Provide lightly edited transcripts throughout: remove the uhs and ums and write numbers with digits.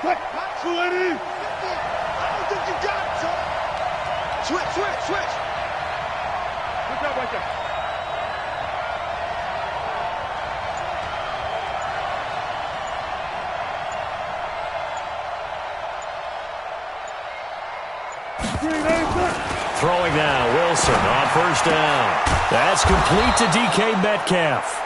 280. I don't think you got it, son. Switch. Good job right there. Throwing now, Wilson on first down. That's complete to DK Metcalf.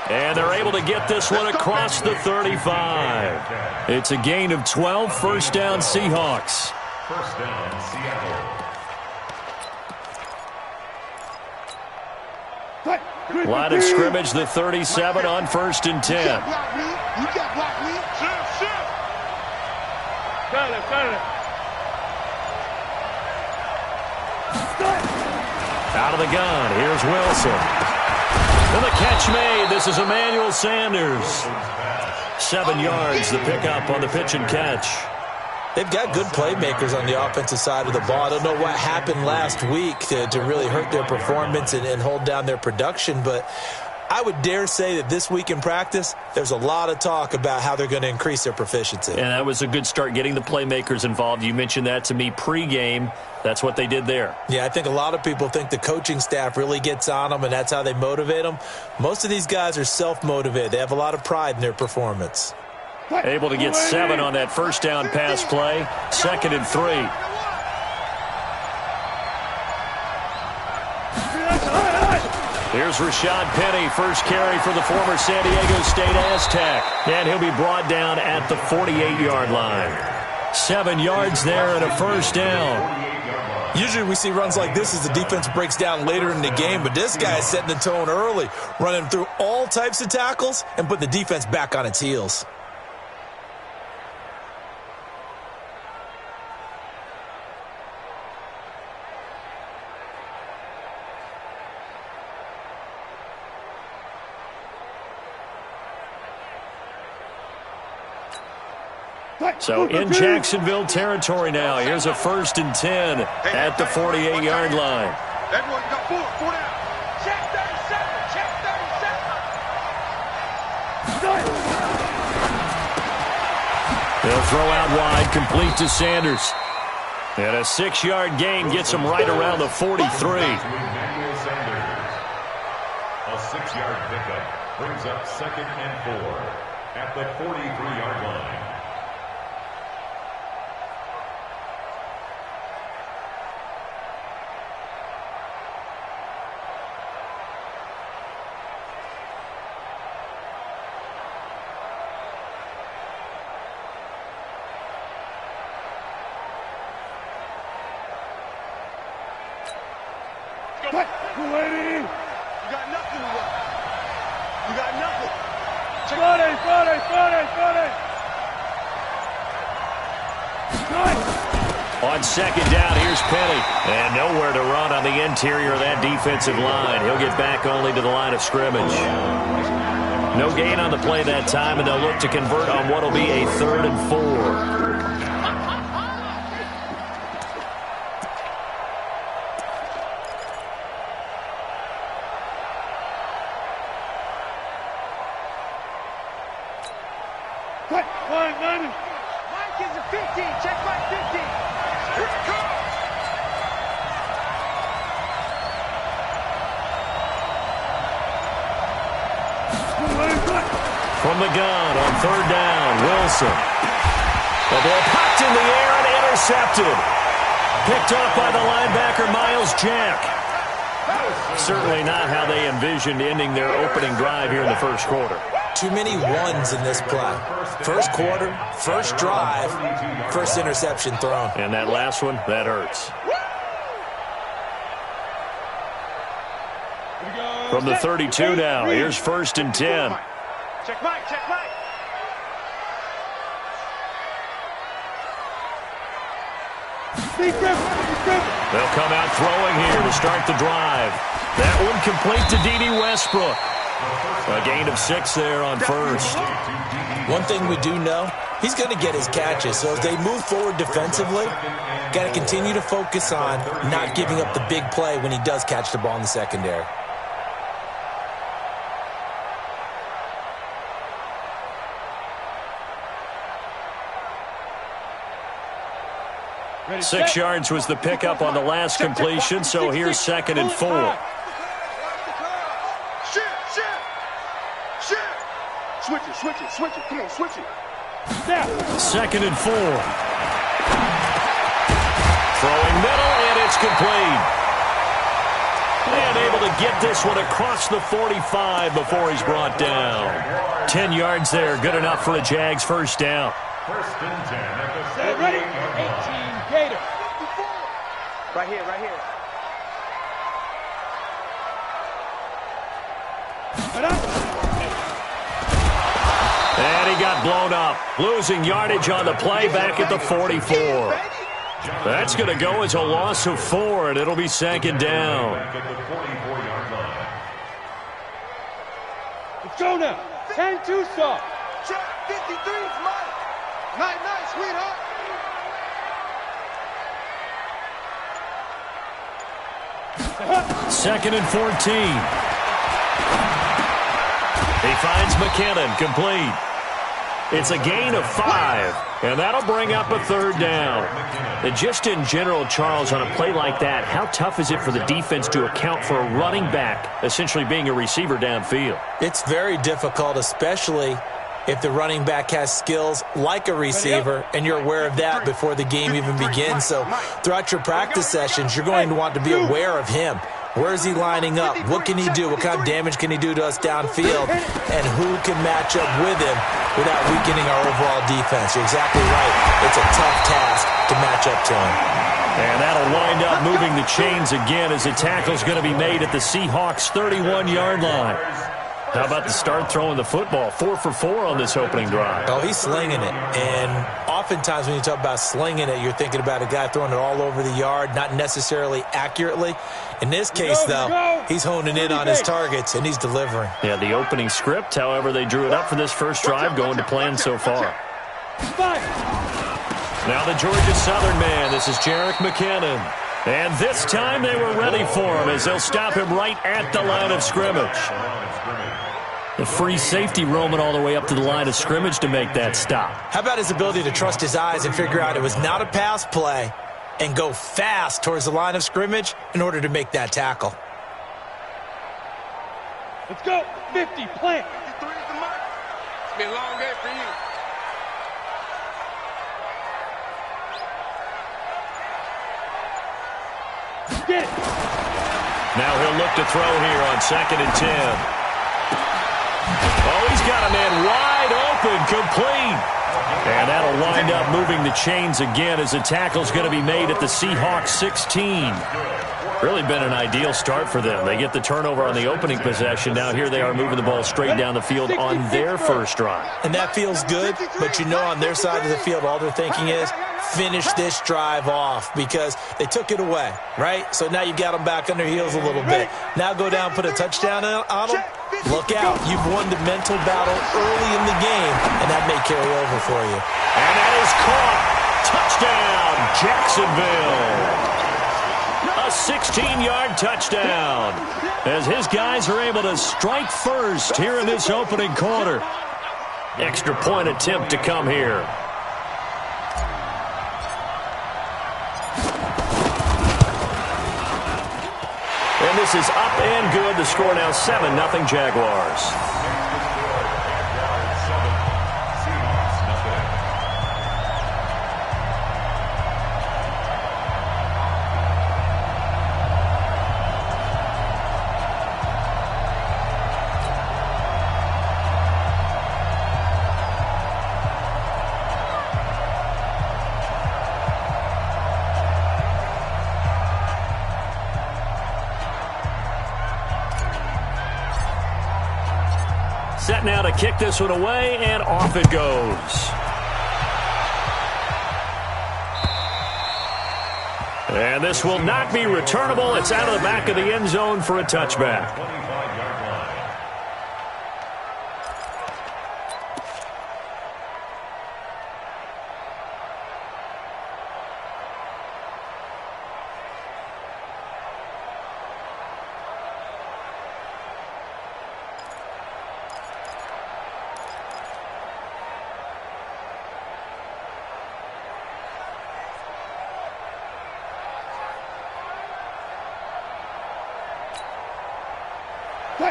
And they're able to get this one across the 35. It's a gain of 12, first down Seahawks. First down, Seattle. Line of scrimmage, the 37 on first and 10. You got block me. Shift. Got it. Out of the gun, here's Wilson. And the catch made. This is Emmanuel Sanders. 7 yards, the pickup on the pitch and catch. They've got good playmakers on the offensive side of the ball. I don't know what happened last week to really hurt their performance and hold down their production, but I would dare say that this week in practice, there's a lot of talk about how they're going to increase their proficiency. And that was a good start, getting the playmakers involved. You mentioned that to me pregame. That's what they did there. Yeah, I think a lot of people think the coaching staff really gets on them, and that's how they motivate them. Most of these guys are self-motivated. They have a lot of pride in their performance. Able to get 7 on that first down pass play. 2nd and 3. Here's Rashad Penny, first carry for the former San Diego State Aztec. And he'll be brought down at the 48-yard line. 7 yards there and a first down. Usually we see runs like this as the defense breaks down later in the game, but this guy is setting the tone early, running through all types of tackles and put the defense back on its heels. So in Jacksonville territory now. Here's a 1st and 10 at the 48-yard line. Everyone got 4 down. Check 37. They'll throw out wide, complete to Sanders. And a 6-yard gain gets him right around the 43. A 6-yard pickup brings up 2nd and 4 at the 43-yard line. You got nothing to run. You got nothing. Friday. On 2nd down, here's Penny. And nowhere to run on the interior of that defensive line. He'll get back only to the line of scrimmage. No gain on the play that time, and they'll look to convert on what will be a 3rd and 4. Mike is a 15. Check Mike 15. Here it comes. From the gun on 3rd down, Wilson. The ball popped in the air and intercepted. Picked off by the linebacker, Miles Jack. Certainly not how they envisioned ending their opening drive here in the first quarter. Too many ones in this play. First quarter, first drive, first interception thrown. And that last one, that hurts. From the 32 now, here's 1st and 10. Check Mike. They'll come out throwing here to start the drive. That one complete to D.D. Westbrook. A gain of 6 there on first. One thing we do know, he's going to get his catches. So as they move forward defensively, got to continue to focus on not giving up the big play when he does catch the ball in the secondary. 6 yards was the pickup on the last completion, so here's 2nd and 4. Switch it. Come on, switch it. 2nd and 4. Throwing middle, and it's complete. And able to get this one across the 45 before he's brought down. 10 yards there, good enough for a Jags first down. 1st and 10 at the 48-yard line. 18, Gator. Right here. And he got blown up, losing yardage on the play back at the 44. That's going to go as a loss of 4, and it'll be 2nd down. Back at the 44-yard line. Let's go now. 10-2 stop. Check 53, Mike. Night, sweetheart. Second and 14. He finds McKinnon, complete. It's a gain of 5, and that'll bring up a 3rd down. And just in general, Charles, on a play like that, how tough is it for the defense to account for a running back essentially being a receiver downfield? It's very difficult, especially if the running back has skills like a receiver, and you're aware of that before the game even begins. So throughout your practice sessions, you're going to want to be aware of him. Where is he lining up? What can he do? What kind of damage can he do to us downfield? And who can match up with him without weakening our overall defense? You're exactly right. It's a tough task to match up to him. And that'll wind up moving the chains again as the tackle's going to be made at the Seahawks' 31-yard line. How about the start throwing the football? 4 for 4 on this opening drive. Oh, he's slinging it. And oftentimes when you talk about slinging it, you're thinking about a guy throwing it all over the yard, not necessarily accurately. In this case, though, he's honing in on his targets, and he's delivering. Yeah, the opening script, however, they drew it up for this first drive, going to plan so far. Now the Georgia Southern man. This is Jerick McKinnon. And this time they were ready for him as they'll stop him right at the line of scrimmage. The free safety roaming all the way up to the line of scrimmage to make that stop. How about his ability to trust his eyes and figure out it was not a pass play and go fast towards the line of scrimmage in order to make that tackle? Let's go. 50, plant. 53 is the mark. It's been a long day for you. Get it. Now he'll look to throw here on 2nd and 10. Oh, he's got a man wide open, complete. And that'll wind up moving the chains again as the tackle's going to be made at the Seahawks 16. Really been an ideal start for them. They get the turnover on the opening possession. Now here they are moving the ball straight down the field on their first drive. And that feels good, but you know on their side of the field all they're thinking is finish this drive off because they took it away, right? So now you got them back on their heels a little bit. Now go down, put a touchdown on them. Look out. You've won the mental battle early in the game, and that may carry over for you. And that is caught. Touchdown, Jacksonville. A 16-yard touchdown as his guys are able to strike first here in this opening quarter. Extra point attempt to come here. And this is up and good. The score now 7-0 Jaguars. Set now to kick this one away, and off it goes. And this will not be returnable. It's out of the back of the end zone for a touchback. 25-yard line.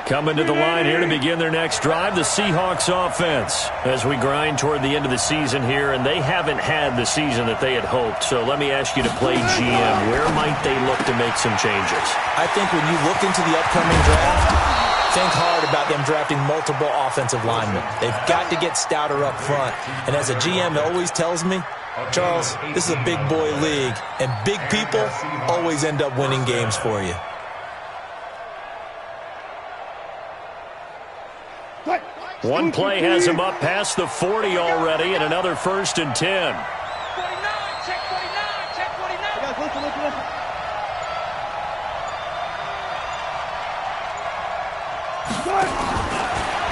Coming to the line here to begin their next drive, the Seahawks offense. As we grind toward the end of the season here, and they haven't had the season that they had hoped. So let me ask you to play GM. Where might they look to make some changes? I think when you look into the upcoming draft, think hard about them drafting multiple offensive linemen. They've got to get stouter up front. And as a GM always tells me, Charles, this is a big boy league, and big people always end up winning games for you. One play has him up past the 40 already, and another 1st and 10. 49, check 49, check 49. Listen.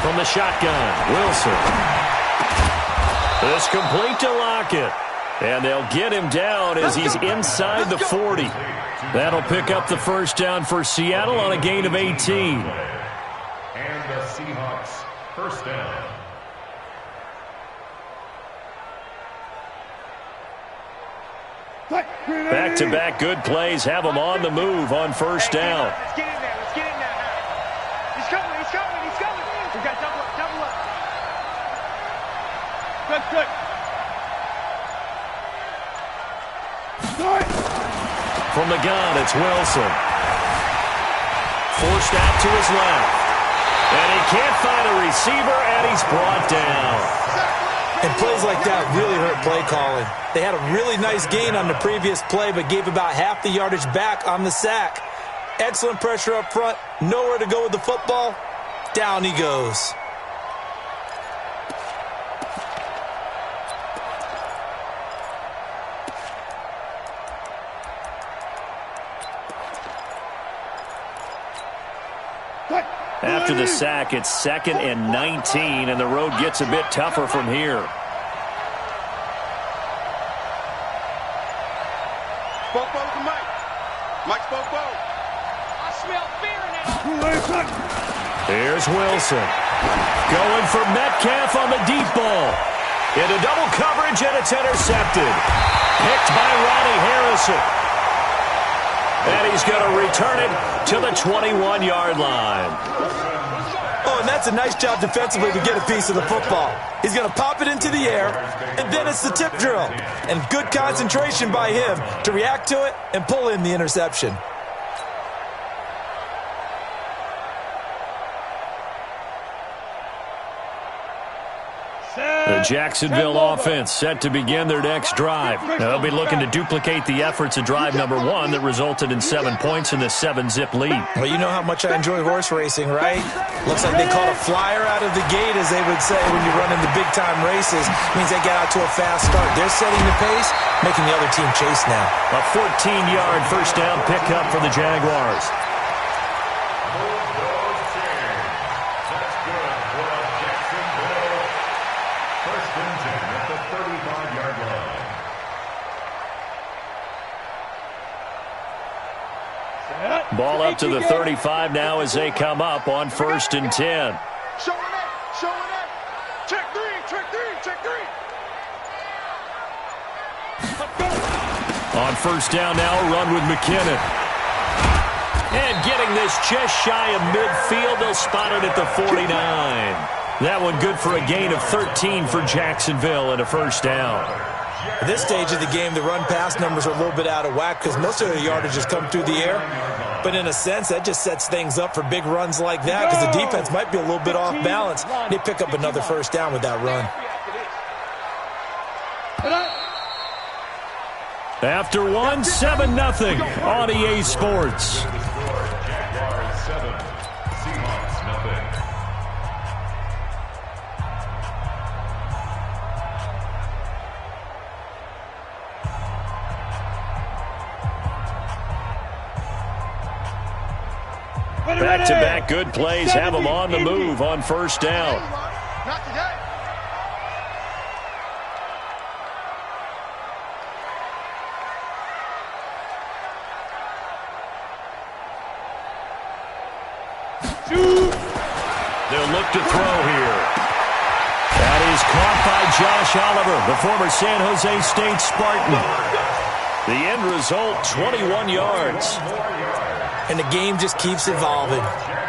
From the shotgun, Wilson. It's complete to Lockett. And they'll get him down as he's inside the 40. That'll pick up the first down for Seattle on a gain of 18. And the Seahawks first down. Back-to-back good plays have him on the move on first down. Let's get in there. Let's get in there now. He's coming. We got double up. Good. From the gun, it's Wilson. Forced out to his left. And he can't find a receiver, and he's brought down. And plays like that really hurt play calling. They had a really nice gain on the previous play, but gave about half the yardage back on the sack. Excellent pressure up front. Nowhere to go with the football. Down he goes. After the sack, it's 2nd and 19, and the road gets a bit tougher from here. Spoke to Mike. Mike spoke. I smell fear in it. Here's Wilson. Going for Metcalf on the deep ball. Into double coverage, and it's intercepted. Picked by Ronnie Harrison. And he's going to return it to the 21-yard line. Oh, and that's a nice job defensively to get a piece of the football. He's going to pop it into the air, and then it's the tip drill. And good concentration by him to react to it and pull in the interception. The Jacksonville offense set to begin their next drive. They'll be looking to duplicate the efforts of drive number 1 that resulted in 7 points in the 7-zip lead. Well, you know how much I enjoy horse racing, right? Looks like they caught a flyer out of the gate, as they would say when you run in the big-time races. Means they get out to a fast start. They're setting the pace, making the other team chase now. A 14-yard first down pickup for the Jaguars. Ball up to the 35 now as they come up on 1st and 10. Showing it. Check three. On first down now, a run with McKinnon. And getting this just shy of midfield, they'll spot it at the 49. That one good for a gain of 13 for Jacksonville and a first down. At this stage of the game, the run-pass numbers are a little bit out of whack because most of the yardage has come through the air. But in a sense, that just sets things up for big runs like that because the defense might be a little bit off balance. They pick up another first down with that run. After 1, 7-0 on EA Sports. Jaguars 7, Seahawks nothing. Back-to-back good plays have them on the move on first down. Not today. They'll look to throw here. That is caught by Josh Oliver, the former San Jose State Spartan. The end result, 21 yards. And the game just keeps evolving.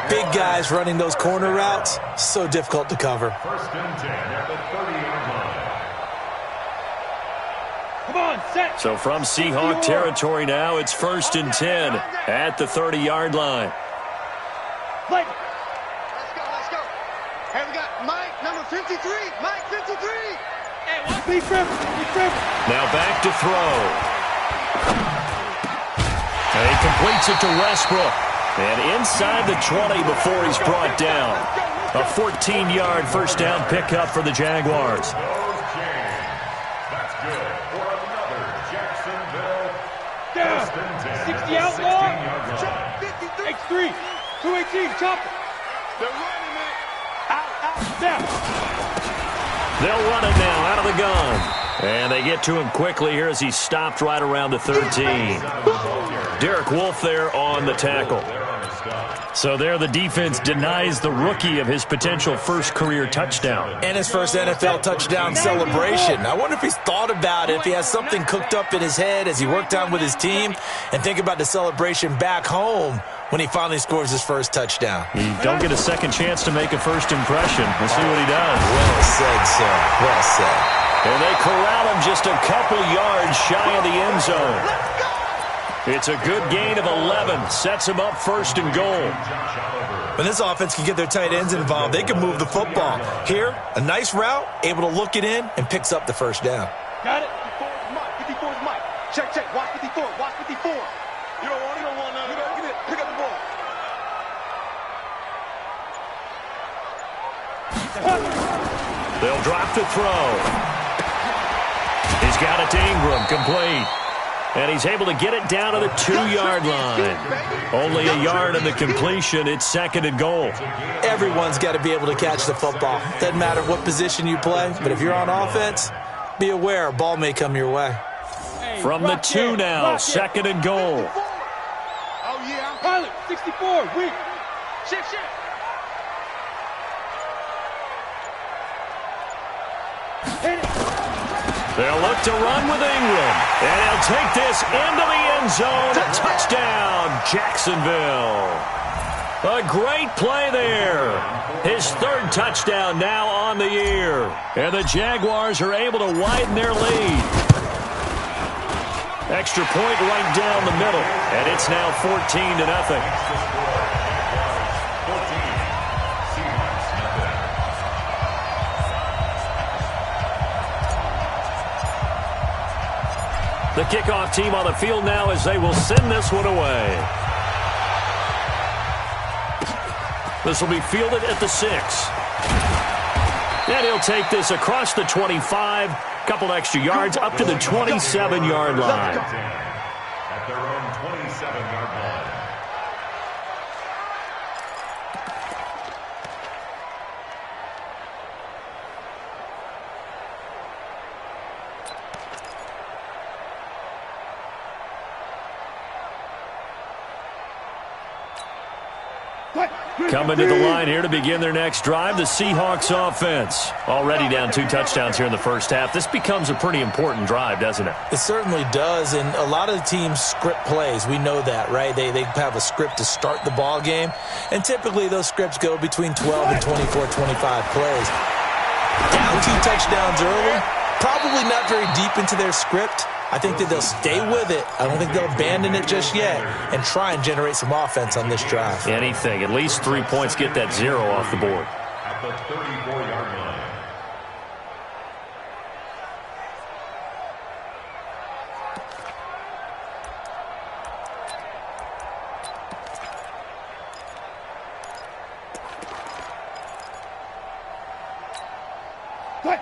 Big guys running those corner routes, so difficult to cover. First and 10 at the 30-yard line. Come on, set. So from Seahawk territory now, it's first and 10 at the 30-yard line. Let's go. Hey, we got Mike, number 53. Mike, 53. Hey, what? Be careful. Now back to throw. And he completes it to Westbrook. And inside the 20 before he's brought down. A 14-yard first down pickup for the Jaguars. That's good for another Jacksonville. Down. First and 10 60 at out the long. 16-yard line. X3. 218. Chop it. They're running it. Out. Down. They'll run it now out of the gun. And they get to him quickly here as he's stopped right around the 13. Derek Wolfe there on the tackle. So there the defense denies the rookie of his potential first career touchdown. And his first NFL touchdown celebration. I wonder if he's thought about it, if he has something cooked up in his head as he worked on with his team, and think about the celebration back home when he finally scores his first touchdown. You don't get a second chance to make a first impression. We'll see what he does. Well said, sir. Well said. And they corral him just a couple yards shy of the end zone. It's a good gain of 11. Sets him up first and goal. When this offense can get their tight ends involved, they can move the football. Here, a nice route, able to look it in, and picks up the first down. Got it. 54 is Mike. Check. Watch 54. You don't want none. Get it. Pick up the ball. They'll drop the throw. He's got it to Ingram, complete. And he's able to get it down to the 2-yard line. Only a yard in the completion. It's second and goal. Everyone's got to be able to catch the football. Doesn't matter what position you play, but if you're on offense, be aware a ball may come your way. From the 2 now, second and goal. Oh, yeah. Pilot, 64. Weak. Shift. Hit it. They'll look to run with Ingram. And he'll take this into the end zone. A touchdown, Jacksonville. A great play there. His third touchdown now on the year. And the Jaguars are able to widen their lead. Extra point right down the middle. And it's now 14-0. The kickoff team on the field now as they will send this one away. This will be fielded at the 6. And he'll take this across the 25. Couple extra yards up to the 27-yard line. At their own 27-yard line. Coming to the line here to begin their next drive, the Seahawks offense. Already down 2 touchdowns here in the first half. This becomes a pretty important drive, doesn't it? It certainly does, and a lot of the teams script plays. We know that, right? They have a script to start the ball game, and typically those scripts go between 12 and 24, 25 plays. Down 2 touchdowns early, probably not very deep into their script. I think that they'll stay with it. I don't think they'll abandon it just yet and try and generate some offense on this drive. Anything. At least 3 points, get that 0 off the board. At the 34-yard line.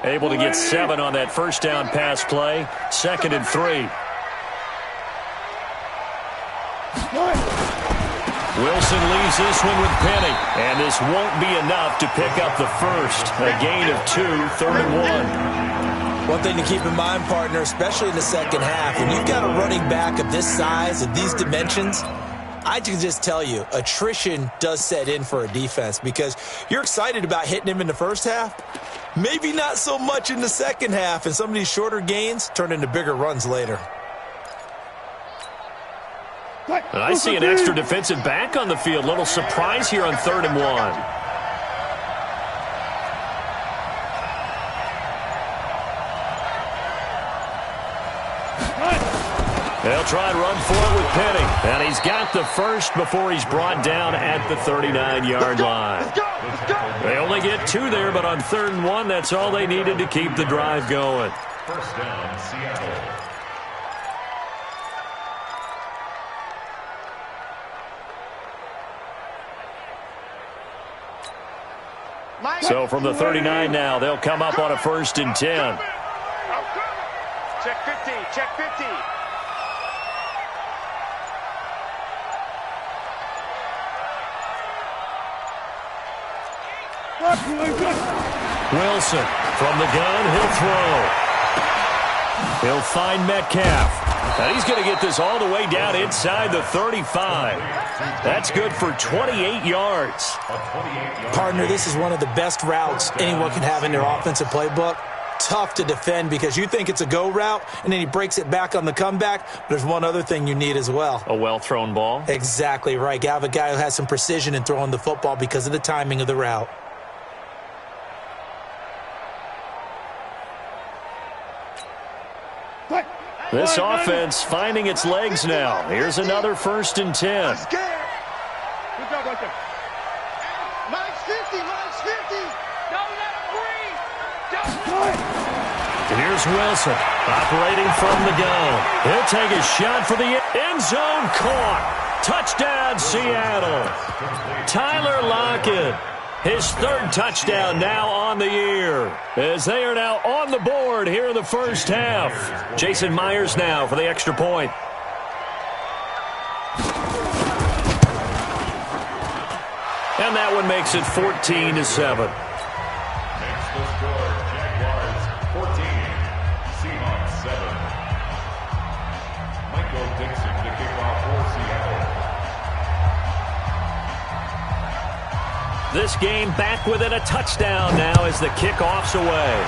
Able to get 7 on that first down pass play. Second and 3. Wilson leaves this one with Penny. And this won't be enough to pick up the first. A gain of 2, third and 1. One thing to keep in mind, partner, especially in the second half, when you've got a running back of this size and these dimensions, I can just tell you, attrition does set in for a defense because you're excited about hitting him in the first half. Maybe not so much in the second half, and some of these shorter gains turn into bigger runs later. And I see an extra defensive back on the field. Little surprise here on 3rd and 1. They'll try and run for it with Penny. And he's got the first before he's brought down at the 39-yard line. They only get 2 there, but on 3rd and 1, that's all they needed to keep the drive going. First down, Seattle. So from the 39 now, they'll come up on a 1st and 10. Check 50, check 50. Wilson from the gun, he'll throw. He'll find Metcalf. And he's going to get this all the way down inside the 35. That's good for 28 yards. Partner, this is one of the best routes anyone can have in their offensive playbook. Tough to defend because you think it's a go route, and then he breaks it back on the comeback. But there's one other thing you need as well. A well-thrown ball. Exactly right. You have a guy who has some precision in throwing the football because of the timing of the route. This offense finding its legs now. Here's another 1st and 10. Good job right there. Mine's 50, mine's 50. Don't let him breathe. And here's Wilson operating from the gun. He'll take a shot for the end zone. Caught. Touchdown, Seattle. Tyler Lockett. His 3rd touchdown now on the year, as they are now on the board here in the first half. Jason Myers now for the extra point. And that one makes it 14-7. Makes the score, Jaguars 14, Seahawks 7. Michael Dixon to kick off for Seattle. This game back within a touchdown now as the kickoff's away.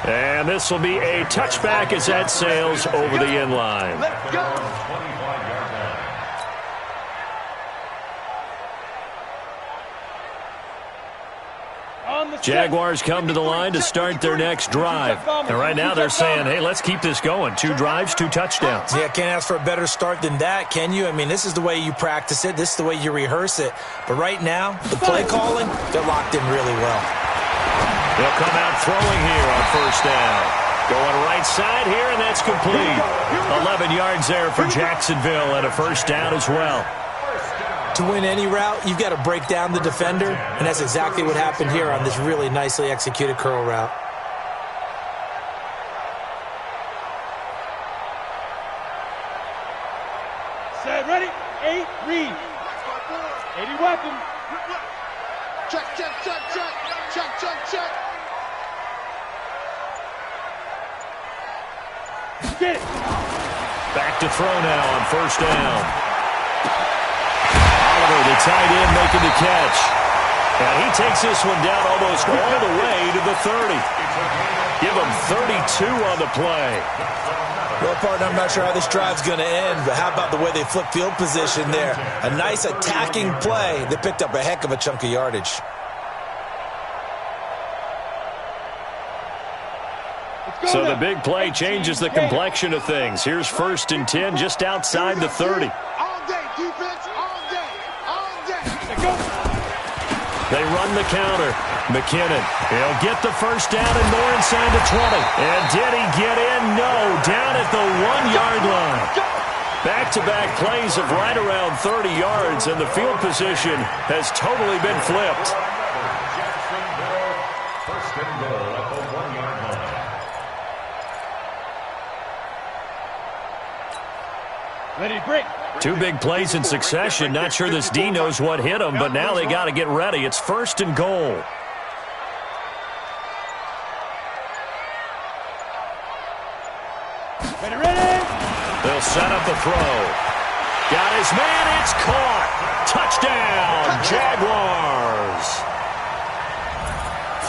And this will be a touchback as that sails over the end line. Let's go. 25-yard line. Jaguars come to the line to start their next drive. And right now they're saying, hey, let's keep this going. 2 drives, 2 touchdowns. Yeah, can't ask for a better start than that, can you? I mean, this is the way you practice it. This is the way you rehearse it. But right now, the play calling, they're locked in really well. They'll come out throwing here on 1st down. Going right side here, and that's complete. 11 yards there for Jacksonville and a 1st down as well. To win any route, you've got to break down the defender, and that's exactly what happened here on this really nicely executed curl route. Set, ready, 8, read. 80 weapon. Check, check, check, check. Check, check, check. Get it. Back to throw now on 1st down. Oliver, the tight end, making the catch. And he takes this one down almost all the way to the 30. Give him 32 on the play. Well, partner, I'm not sure how this drive's going to end, but how about the way they flip field position there? A nice attacking play that picked up a heck of a chunk of yardage. So the big play changes the complexion of things. Here's 1st and 10 just outside the 30. All day, defense, all day, all day. Go. They run the counter. McKinnon, he'll get the 1st down and more inside the 20. And did he get in? No, down at the 1-yard line. Back-to-back plays of right around 30 yards, and the field position has totally been flipped. Jacksonville, 1st and goal at the 1-yard line. Ready, break. 2 big plays in succession. Not sure this D knows what hit him, but now they got to get ready. It's 1st and goal. Ready, ready. They'll set up the throw. Got his man. It's caught. Touchdown, Jaguars.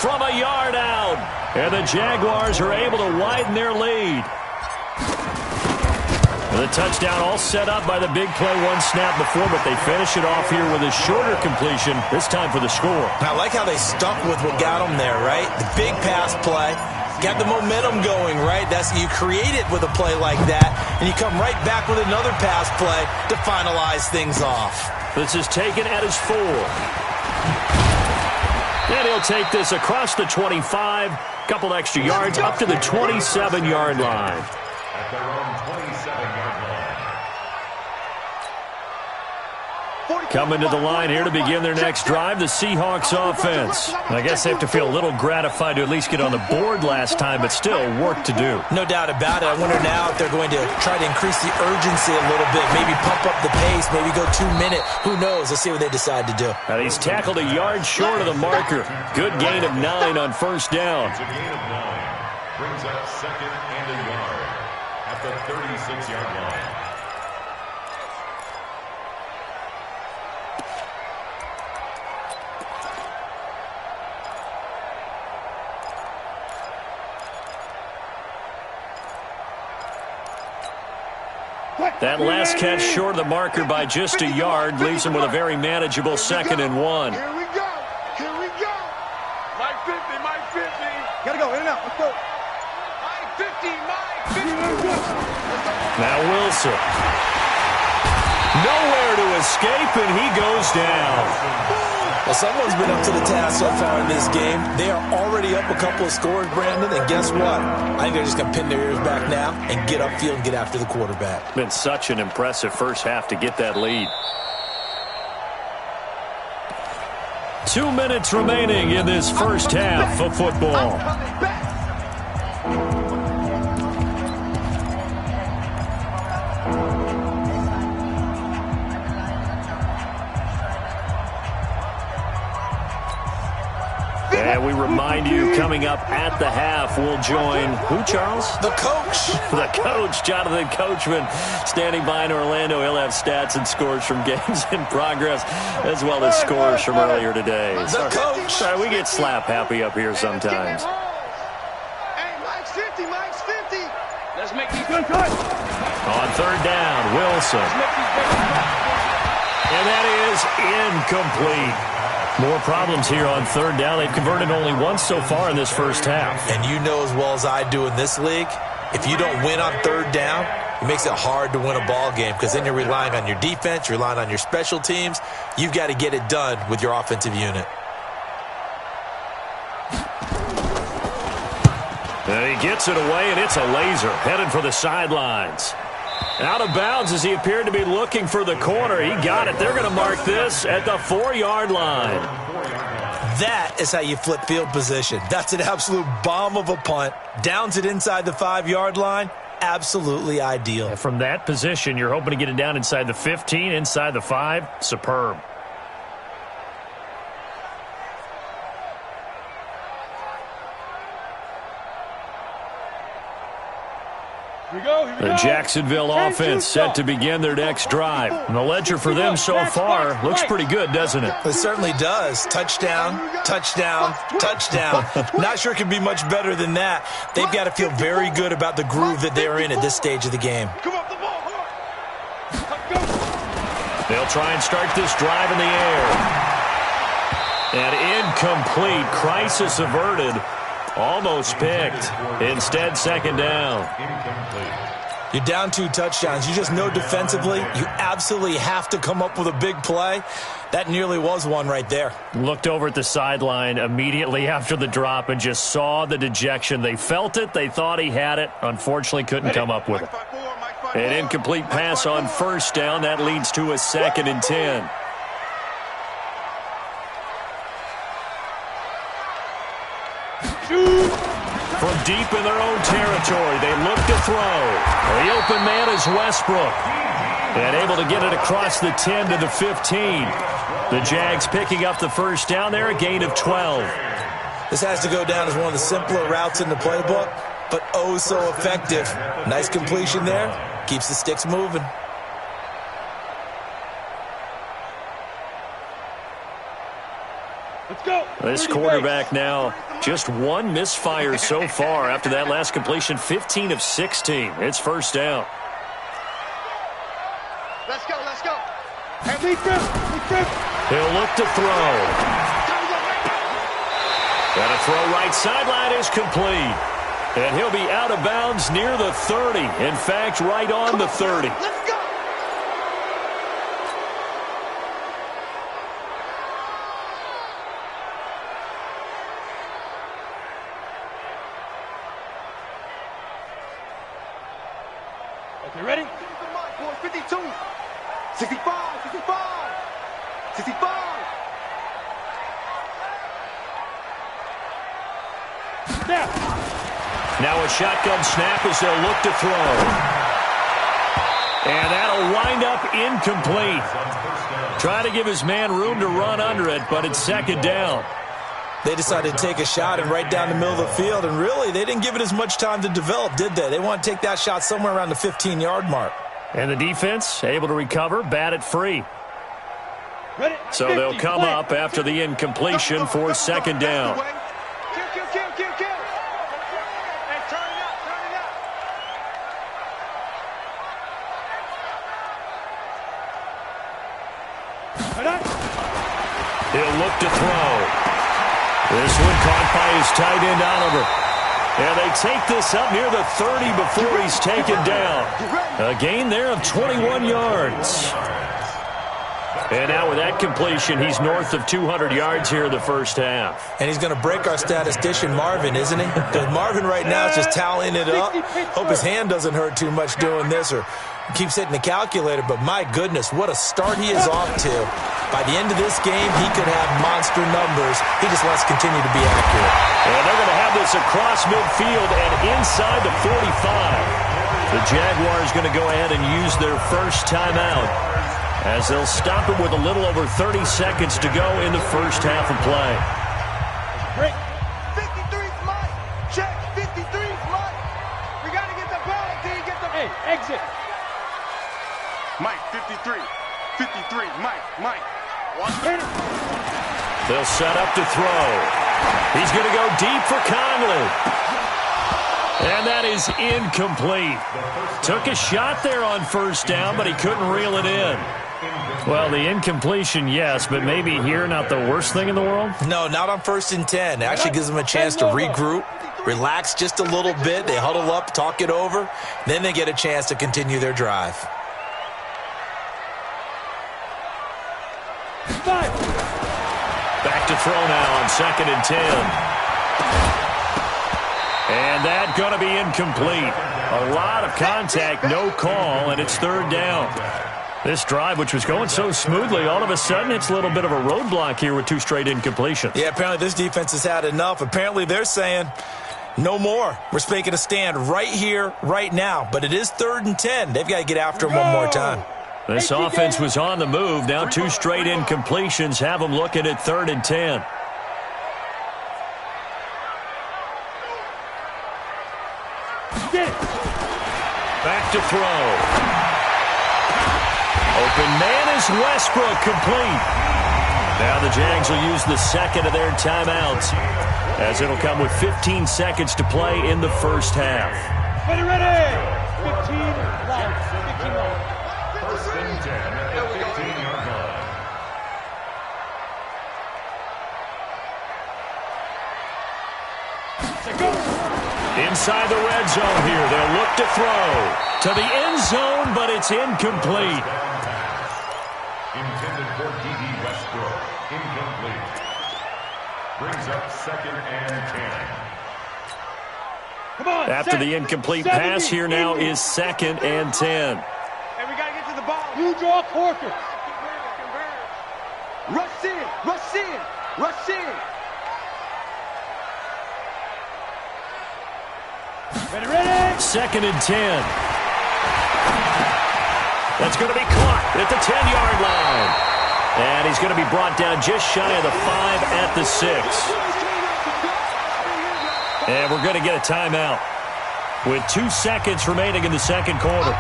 From a yard out. And the Jaguars are able to widen their lead. The touchdown all set up by the big play one snap before, but they finish it off here with a shorter completion, this time for the score. I like how they stuck with what got them there, right? The big pass play, got the momentum going, right? You create it with a play like that, and you come right back with another pass play to finalize things off. This is taken at his 4. And he'll take this across the 25, couple extra yards up to the 27-yard line. At their own 27-yard line. Coming to the line here to begin their next drive, the Seahawks offense. I guess they have to feel a little gratified to at least get on the board last time, but still work to do. No doubt about it. I wonder now if they're going to try to increase the urgency a little bit, maybe pump up the pace, maybe go 2-minute. Who knows? Let's see what they decide to do. And he's tackled a yard short of the marker. Good gain of 9 on first down. It's a gain of 9. Brings up second and a yard at the 36-yard line. That last catch short of the marker by just a yard leaves him with a very manageable 2nd and 1. Here we go. Here we go. Mike 50, Mike 50. Gotta go, in and out. Let's go. Mike 50, Mike 50. Now Wilson. Nowhere to escape, and he goes down. Well, someone's been up to the task so far in this game. They are already up a couple of scores, Brandon, and guess what? I think they're just going to pin their ears back now and get upfield and get after the quarterback. Been such an impressive first half to get that lead. 2 minutes remaining in this first half of football. And we remind you, coming up at the half, we'll join who, Charles? The coach. The coach, Jonathan Coachman, standing by in Orlando. He'll have stats and scores from games in progress, as well as scores from earlier today. The coach. Sorry, we get slap happy up here sometimes. Hey, Mike's 50, Mike's 50. Let's make these good On third down, Wilson. And that is incomplete. More problems here on third down. They've converted only once so far in this first half. And you know as well as I do in this league, if you don't win on third down, it makes it hard to win a ball game because then you're relying on your defense, you're relying on your special teams. You've got to get it done with your offensive unit. And he gets it away, and it's a laser headed for the sidelines. Out of bounds as he appeared to be looking for the corner. He got it. They're going to mark this at the 4-yard line. That is how you flip field position. That's an absolute bomb of a punt. Downs it inside the 5-yard line. Absolutely ideal. And from that position, you're hoping to get it down inside the 15, inside the 5. Superb. The Jacksonville offense set to begin their next drive. And the ledger for them so far looks pretty good, doesn't it? It certainly does. Touchdown, touchdown, touchdown. Not sure it can be much better than that. They've got to feel very good about the groove that they're in at this stage of the game. They'll try and start this drive in the air. And incomplete. Crisis averted. Almost picked. Instead, second down. You're down 2 touchdowns. You just know defensively you absolutely have to come up with a big play. That nearly was one right there. Looked over at the sideline immediately after the drop and just saw the dejection. They felt it. They thought he had it. Unfortunately, couldn't come up with it. An incomplete pass on first down. That leads to a 2nd and 10. From deep in their own territory, they look to throw. The open man is Westbrook. And able to get it across the 10 to the 15. The Jags picking up the first down there, a gain of 12. This has to go down as one of the simpler routes in the playbook, but oh so effective. Nice completion there. Keeps the sticks moving. Let's go. This quarterback now just 1 misfire so far after that last completion, 15 of 16. It's first down. He'll look to throw. And a throw right sideline is complete. And he'll be out of bounds near the 30. In fact, right on the 30. Let's go. Okay, ready? 52, 65, 65, 65. Now a shotgun snap as they'll look to throw. And that'll wind up incomplete. Trying to give his man room to run under it, but it's second down. They decided to take a shot and right down the middle of the field, and really, they didn't give it as much time to develop, did they? They want to take that shot somewhere around the 15-yard mark. And the defense able to recover, bat it free. Ready? So they'll come up after the incompletion for second down. Kill. Hey, turn it up. He'll look to throw. This one caught by his tight end, Oliver. And they take this up near the 30 before he's taken down. A gain there of 21 yards. And now with that completion, he's north of 200 yards here in the first half. And he's going to break our statistician, Marvin, isn't he? Because Marvin right now is just tallying it up. Hope his hand doesn't hurt too much doing this or keeps hitting the calculator. But my goodness, what a start he is off to. By the end of this game, he could have monster numbers. He just wants to continue to be accurate. And they're going to have this across midfield and inside the 45. The Jaguars going to go ahead and use their first timeout, as they'll stop it with a little over 30 seconds to go in the first half of play. Break. 53's Mike. Check. 53's Mike. We got to get the ball until you get the... Hey, exit. Mike, 53. 53. Mike. They'll set up to throw. He's going to go deep for Conley. And that is incomplete. Took a shot there on first down, but he couldn't reel it in. Well, the incompletion, yes, but maybe here not the worst thing in the world? No, not on 1st and 10. It actually gives them a chance to regroup, relax just a little bit. They huddle up, talk it over. Then they get a chance to continue their drive. Back to throw now on 2nd and 10. And that going to be incomplete. A lot of contact, no call, and it's 3rd down. This drive, which was going so smoothly, all of a sudden it's a little bit of a roadblock here with 2 straight incompletions. Yeah, apparently this defense has had enough. Apparently they're saying, no more. We're making a stand right here, right now. But it is 3rd and 10. They've got to get after him one more time. This offense was on the move. Now 2 straight incompletions have them looking at 3rd and 10. Back to throw. Open man is Westbrook, complete. Now the Jags will use the second of their timeouts, as it'll come with 15 seconds to play in the first half. Ready. 15 left. 15 left. 1st and 10 at the 15-yard line. Inside the red zone here. They'll look to throw to the end zone, but it's incomplete. Intended for D.D. Westbrook. Incomplete. Brings up 2nd and 10. Come on. After the incomplete pass, here now is 2nd and 10. Hey, we got to get to the ball. You draw Corker. Rush in. Ready. 2nd and 10. That's going to be caught at the 10-yard line. And he's going to be brought down just shy of the 5 at the 6. And we're going to get a timeout with 2 seconds remaining in the second quarter.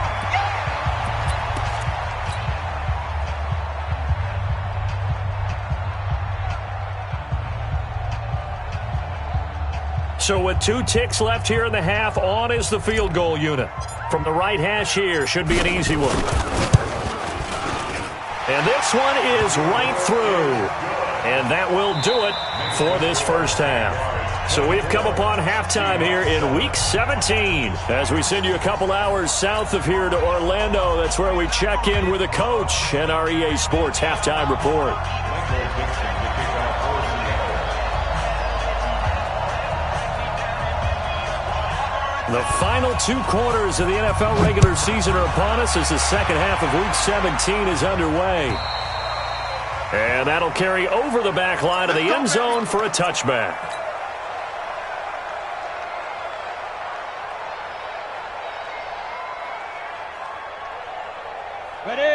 So with 2 ticks left here in the half, on is the field goal unit. From the right hash here, should be an easy one. And this one is right through. And that will do it for this first half. So we've come upon halftime here in Week 17 as we send you a couple hours south of here to Orlando. That's where we check in with a coach and our EA Sports Halftime Report. The final 2 quarters of the NFL regular season are upon us as the second half of Week 17 is underway. And that'll carry over the back line of the end zone for a touchback.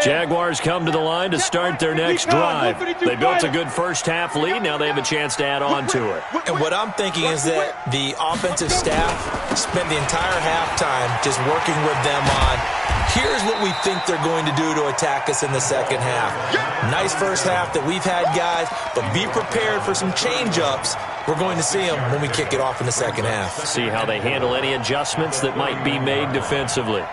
Jaguars come to the line to start their next drive. They built a good first-half lead. Now they have a chance to add on to it. And what I'm thinking is that the offensive staff spent the entire halftime just working with them on, here's what we think they're going to do to attack us in the second half. Nice first half that we've had, guys, but be prepared for some change-ups. We're going to see them when we kick it off in the second half. See how they handle any adjustments that might be made defensively.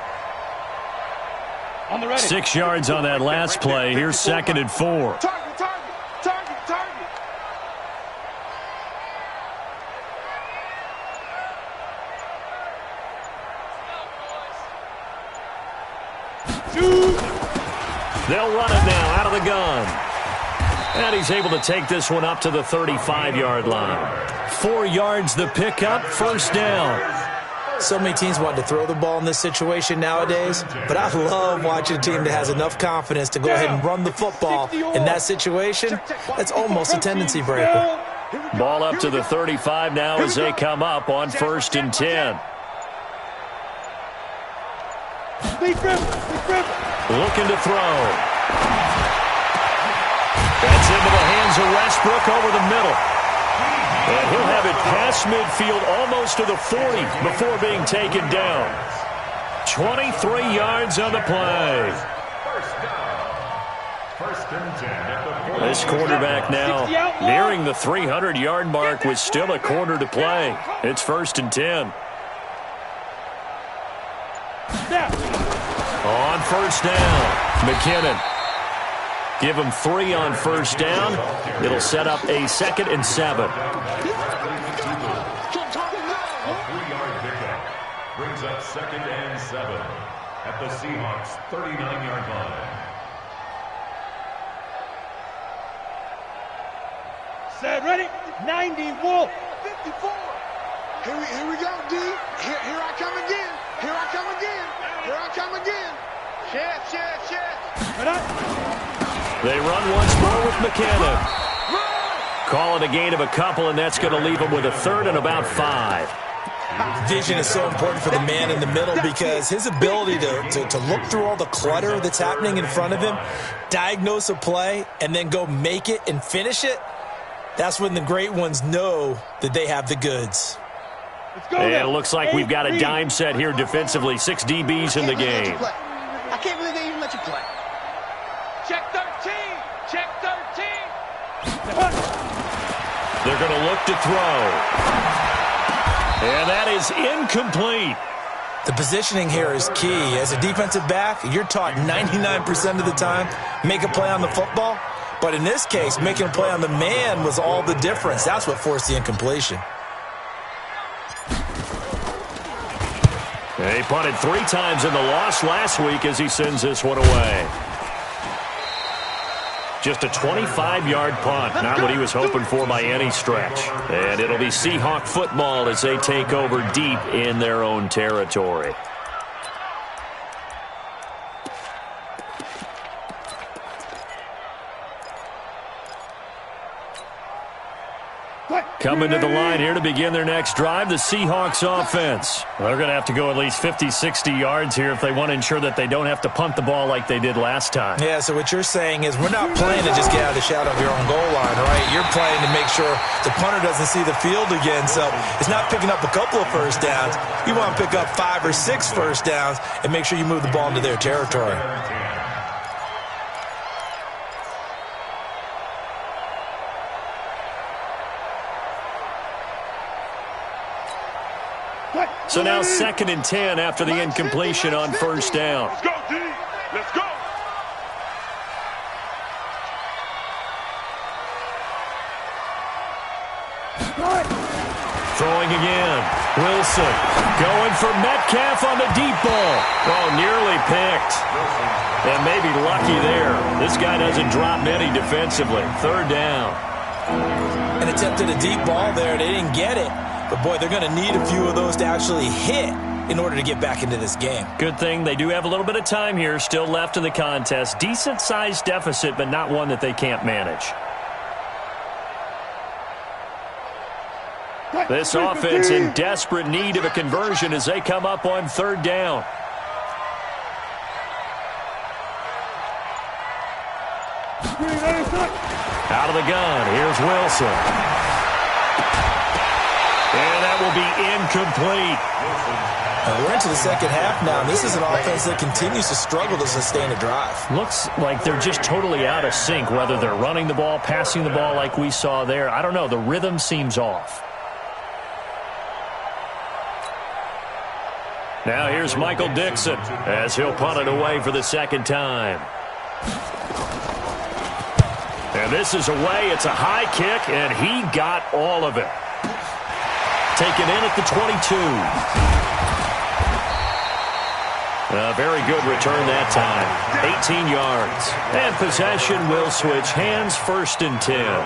6 yards on that last play. Here's 2nd and 4. Target. They'll run it now out of the gun. And he's able to take this one up to the 35-yard line. 4 yards the pickup, first down. So many teams want to throw the ball in this situation nowadays, but I love watching a team that has enough confidence to go ahead and run the football in that situation. That's almost a tendency breaker. Ball up to the 35 now as they come up on 1st and 10. Looking to throw. That's into the hands of Westbrook over the middle. And he'll have it past midfield almost to the 40 before being taken down. 23 yards on the play. This quarterback now nearing the 300-yard mark with still a quarter to play. It's 1st and 10. On 1st down, McKinnon. Give him 3 on 1st down. It'll set up a 2nd and 7. A 3-yard pickup brings up 2nd and 7 at the Seahawks' 39-yard line. Set, ready, 90, Wolf. 54. Here we go, D. Here I come again. Here I come again. Here I come again. Chef. They run once more with McKinnon. Call it a gain of a couple, and that's going to leave them with a 3rd and about 5. Vision is so important for the man in the middle because his ability to look through all the clutter that's happening in front of him, diagnose a play, and then go make it and finish it, that's when the great ones know that they have the goods. And it looks like we've got a dime set here defensively. 6 DBs in the game. I can't believe they even let you play. Check 13. Check 13. They're going to look to throw. And that is incomplete. The positioning here is key. As a defensive back, you're taught 99% of the time, make a play on the football. But in this case, making a play on the man was all the difference. That's what forced the incompletion. He punted 3 times in the loss last week as he sends this one away. Just a 25-yard punt, not what he was hoping for by any stretch. And it'll be Seahawk football as they take over deep in their own territory. Coming to the line here to begin their next drive, the Seahawks offense. They're going to have to go at least 50, 60 yards here if they want to ensure that they don't have to punt the ball like they did last time. Yeah, so what you're saying is we're not playing to just get out of the shadow of your own goal line, right? You're playing to make sure the punter doesn't see the field again. So it's not picking up a couple of first downs. You want to pick up 5 or 6 first downs and make sure you move the ball into their territory. So now 2nd and 10 after the incompletion on 1st down. Let's go, D. Let's go. Throwing again. Wilson going for Metcalf on the deep ball. Oh, nearly picked. And maybe lucky there. This guy doesn't drop many defensively. Third down. And attempted a deep ball there. They didn't get it. But, boy, they're going to need a few of those to actually hit in order to get back into this game. Good thing they do have a little bit of time here still left in the contest. Decent-sized deficit, but not one that they can't manage. This offense in desperate need of a conversion as they come up on third down. Out of the gun, here's Wilson. And that will be incomplete. We're into the second half now, and this is an offense that continues to struggle to sustain a drive. Looks like they're just totally out of sync, whether they're running the ball, passing the ball like we saw there. I don't know. The rhythm seems off. Now here's Michael Dixon as he'll punt it away for the second time. And this is away. It's a high kick, and he got all of it. Taken in at the 22. A very good return that time. 18 yards. And possession will switch hands, 1st and 10.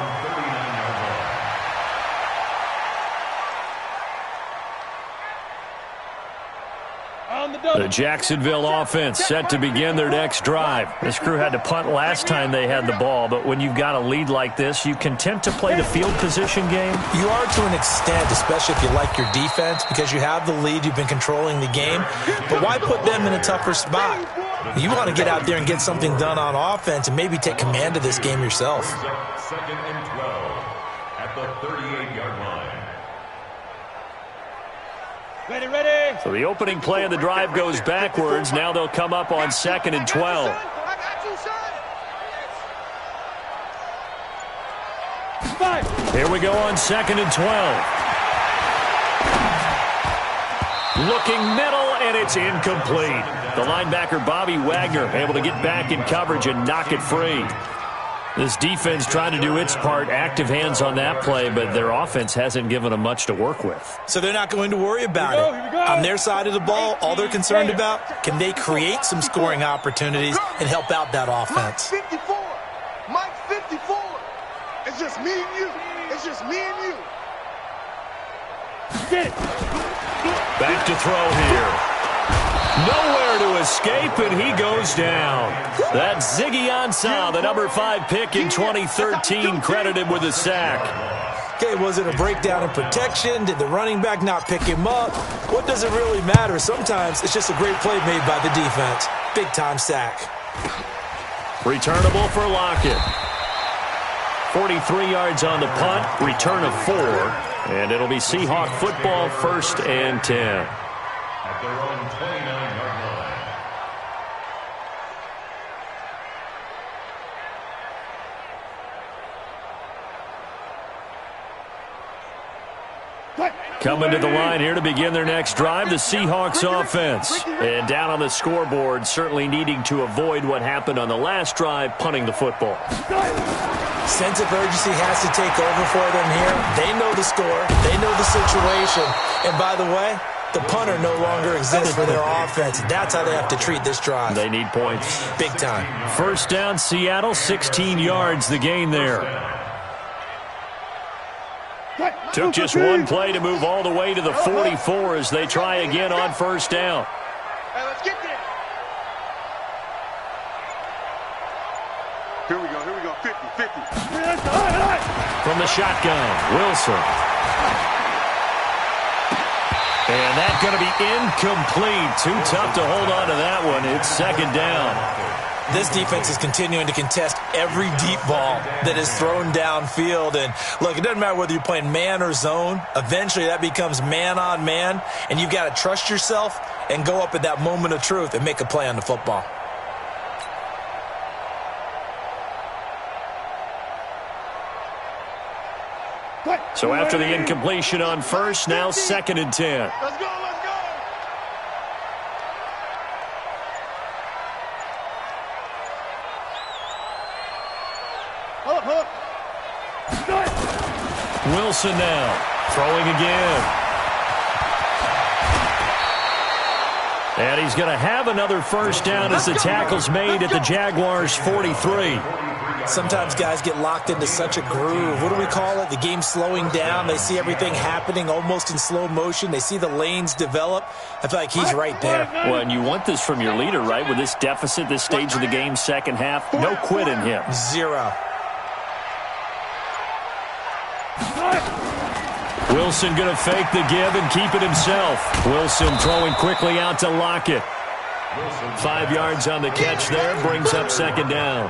The Jacksonville offense set to begin their next drive. This crew had to punt last time they had the ball, but when you've got a lead like this, you content to play the field position game? You are to an extent, especially if you like your defense, because you have the lead, you've been controlling the game. But why put them in a tougher spot? You want to get out there and get something done on offense and maybe take command of this game yourself. 2nd and 12 at the 38-yard line. Ready, ready. So the opening play of the drive goes backwards. Now they'll come up on 2nd and 12. Here we go on 2nd and 12. Looking middle, and it's incomplete. The linebacker, Bobby Wagner, able to get back in coverage and knock it free. This defense trying to do its part, active hands on that play, but their offense hasn't given them much to work with. So they're not going to worry about it. On their side of the ball, all they're concerned about, can they create some scoring opportunities and help out that offense? Mike 54. Mike 54. It's just me and you. It's just me and you. Back to throw here. Nowhere to escape, and he goes down. That's Ziggy Ansah, the number 5 pick in 2013, credited with a sack. Okay, was it a breakdown in protection? Did the running back not pick him up? What does it really matter? Sometimes it's just a great play made by the defense. Big-time sack. Returnable for Lockett. 43 yards on the punt, return of 4, and it'll be Seahawk football, 1st and 10. At their own 29-yard What? Coming to the line here to begin their next drive, the Seahawks offense. And down on the scoreboard, certainly needing to avoid what happened on the last drive, punting the football. Sense of urgency has to take over for them here. They know the score. They know the situation. And by the way, the punter no longer exists for their offense. That's how they have to treat this drive. They need points. Big time. 1st down, Seattle, 16 yards, the gain there. Took just one play to move all the way to the 44 as they try again on 1st down. Hey, let's get there. Here we go, 50. From the shotgun, Wilson. And that's going to be incomplete. Too tough to hold on to that one. It's 2nd down. This defense is continuing to contest every deep ball that is thrown downfield. And, look, it doesn't matter whether you're playing man or zone. Eventually that becomes man on man, and you've got to trust yourself and go up at that moment of truth and make a play on the football. So after the incompletion on 1st, now 2nd and 10. Let's go. Wilson now, throwing again. And he's going to have another first down as the tackle's made at the Jaguars' 43. Sometimes guys get locked into such a groove. What do we call it? The game slowing down. They see everything happening almost in slow motion. They see the lanes develop. I feel like he's right there. Well, and you want this from your leader, right? With this deficit, this stage of the game, second half, no quit in him. Zero. Wilson going to fake the give and keep it himself. Wilson throwing quickly out to Lockett. 5 yards on the catch there, brings up second down.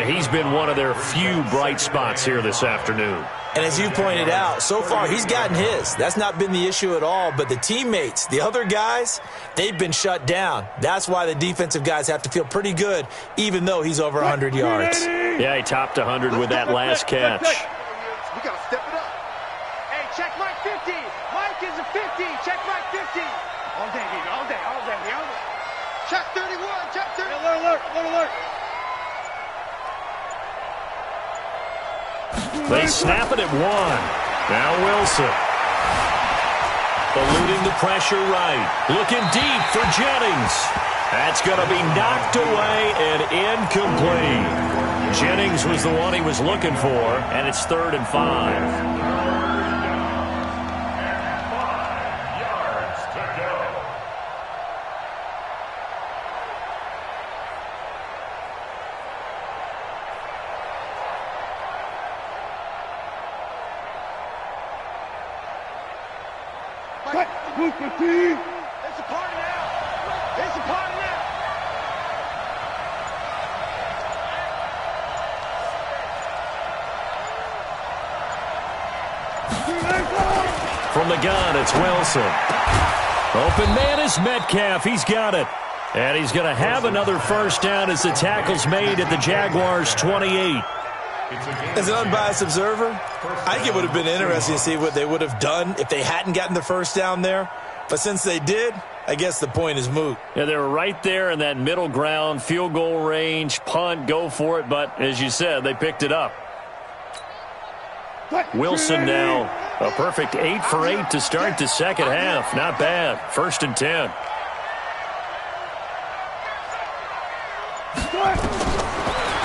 He's been one of their few bright spots here this afternoon. And as you pointed out, so far he's gotten his. That's not been the issue at all. But the teammates, the other guys, they've been shut down. That's why the defensive guys have to feel pretty good, even though he's over 100 yards. Yeah, he topped 100 with that last catch. We got to step it up. Hey, check Mike 50. Mike is a 50. Check Mike 50. All day, baby. All day. All day. All day. Check 31. Check 30. Alert. Alert. They snap it at 1. Now Wilson. Eluding the pressure right. Looking deep for Jennings. That's going to be knocked away and incomplete. Jennings was the one he was looking for, and it's 3rd and 5. 5 yards to go. It's a party now. It's a party now. From the gun, it's Wilson. Open man is Metcalf. He's got it. And he's going to have another first down as the tackle's made at the Jaguars' 28. As an unbiased observer, I think it would have been interesting to see what they would have done if they hadn't gotten the first down there. But since they did, I guess the point is moot. Yeah, they were right there in that middle ground, field goal range, punt, go for it. But as you said, they picked it up. Wilson now, a perfect 8 for 8 to start the second half. Not bad. 1st and 10.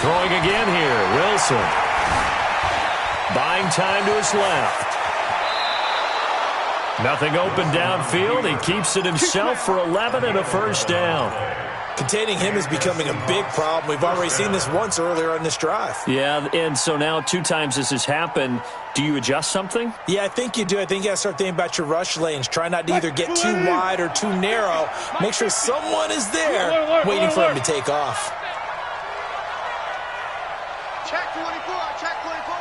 Throwing again here, Wilson. Buying time to his left. Nothing open downfield. He keeps it himself for 11 and a first down. Containing him is becoming a big problem. We've already seen this once earlier on this drive. Yeah, and so now 2 times this has happened. Do you adjust something? Yeah, I think you do. I think you got to start thinking about your rush lanes. Try not to either get too wide or too narrow. Make sure someone is there waiting for him to take off. Check 24. Check 24.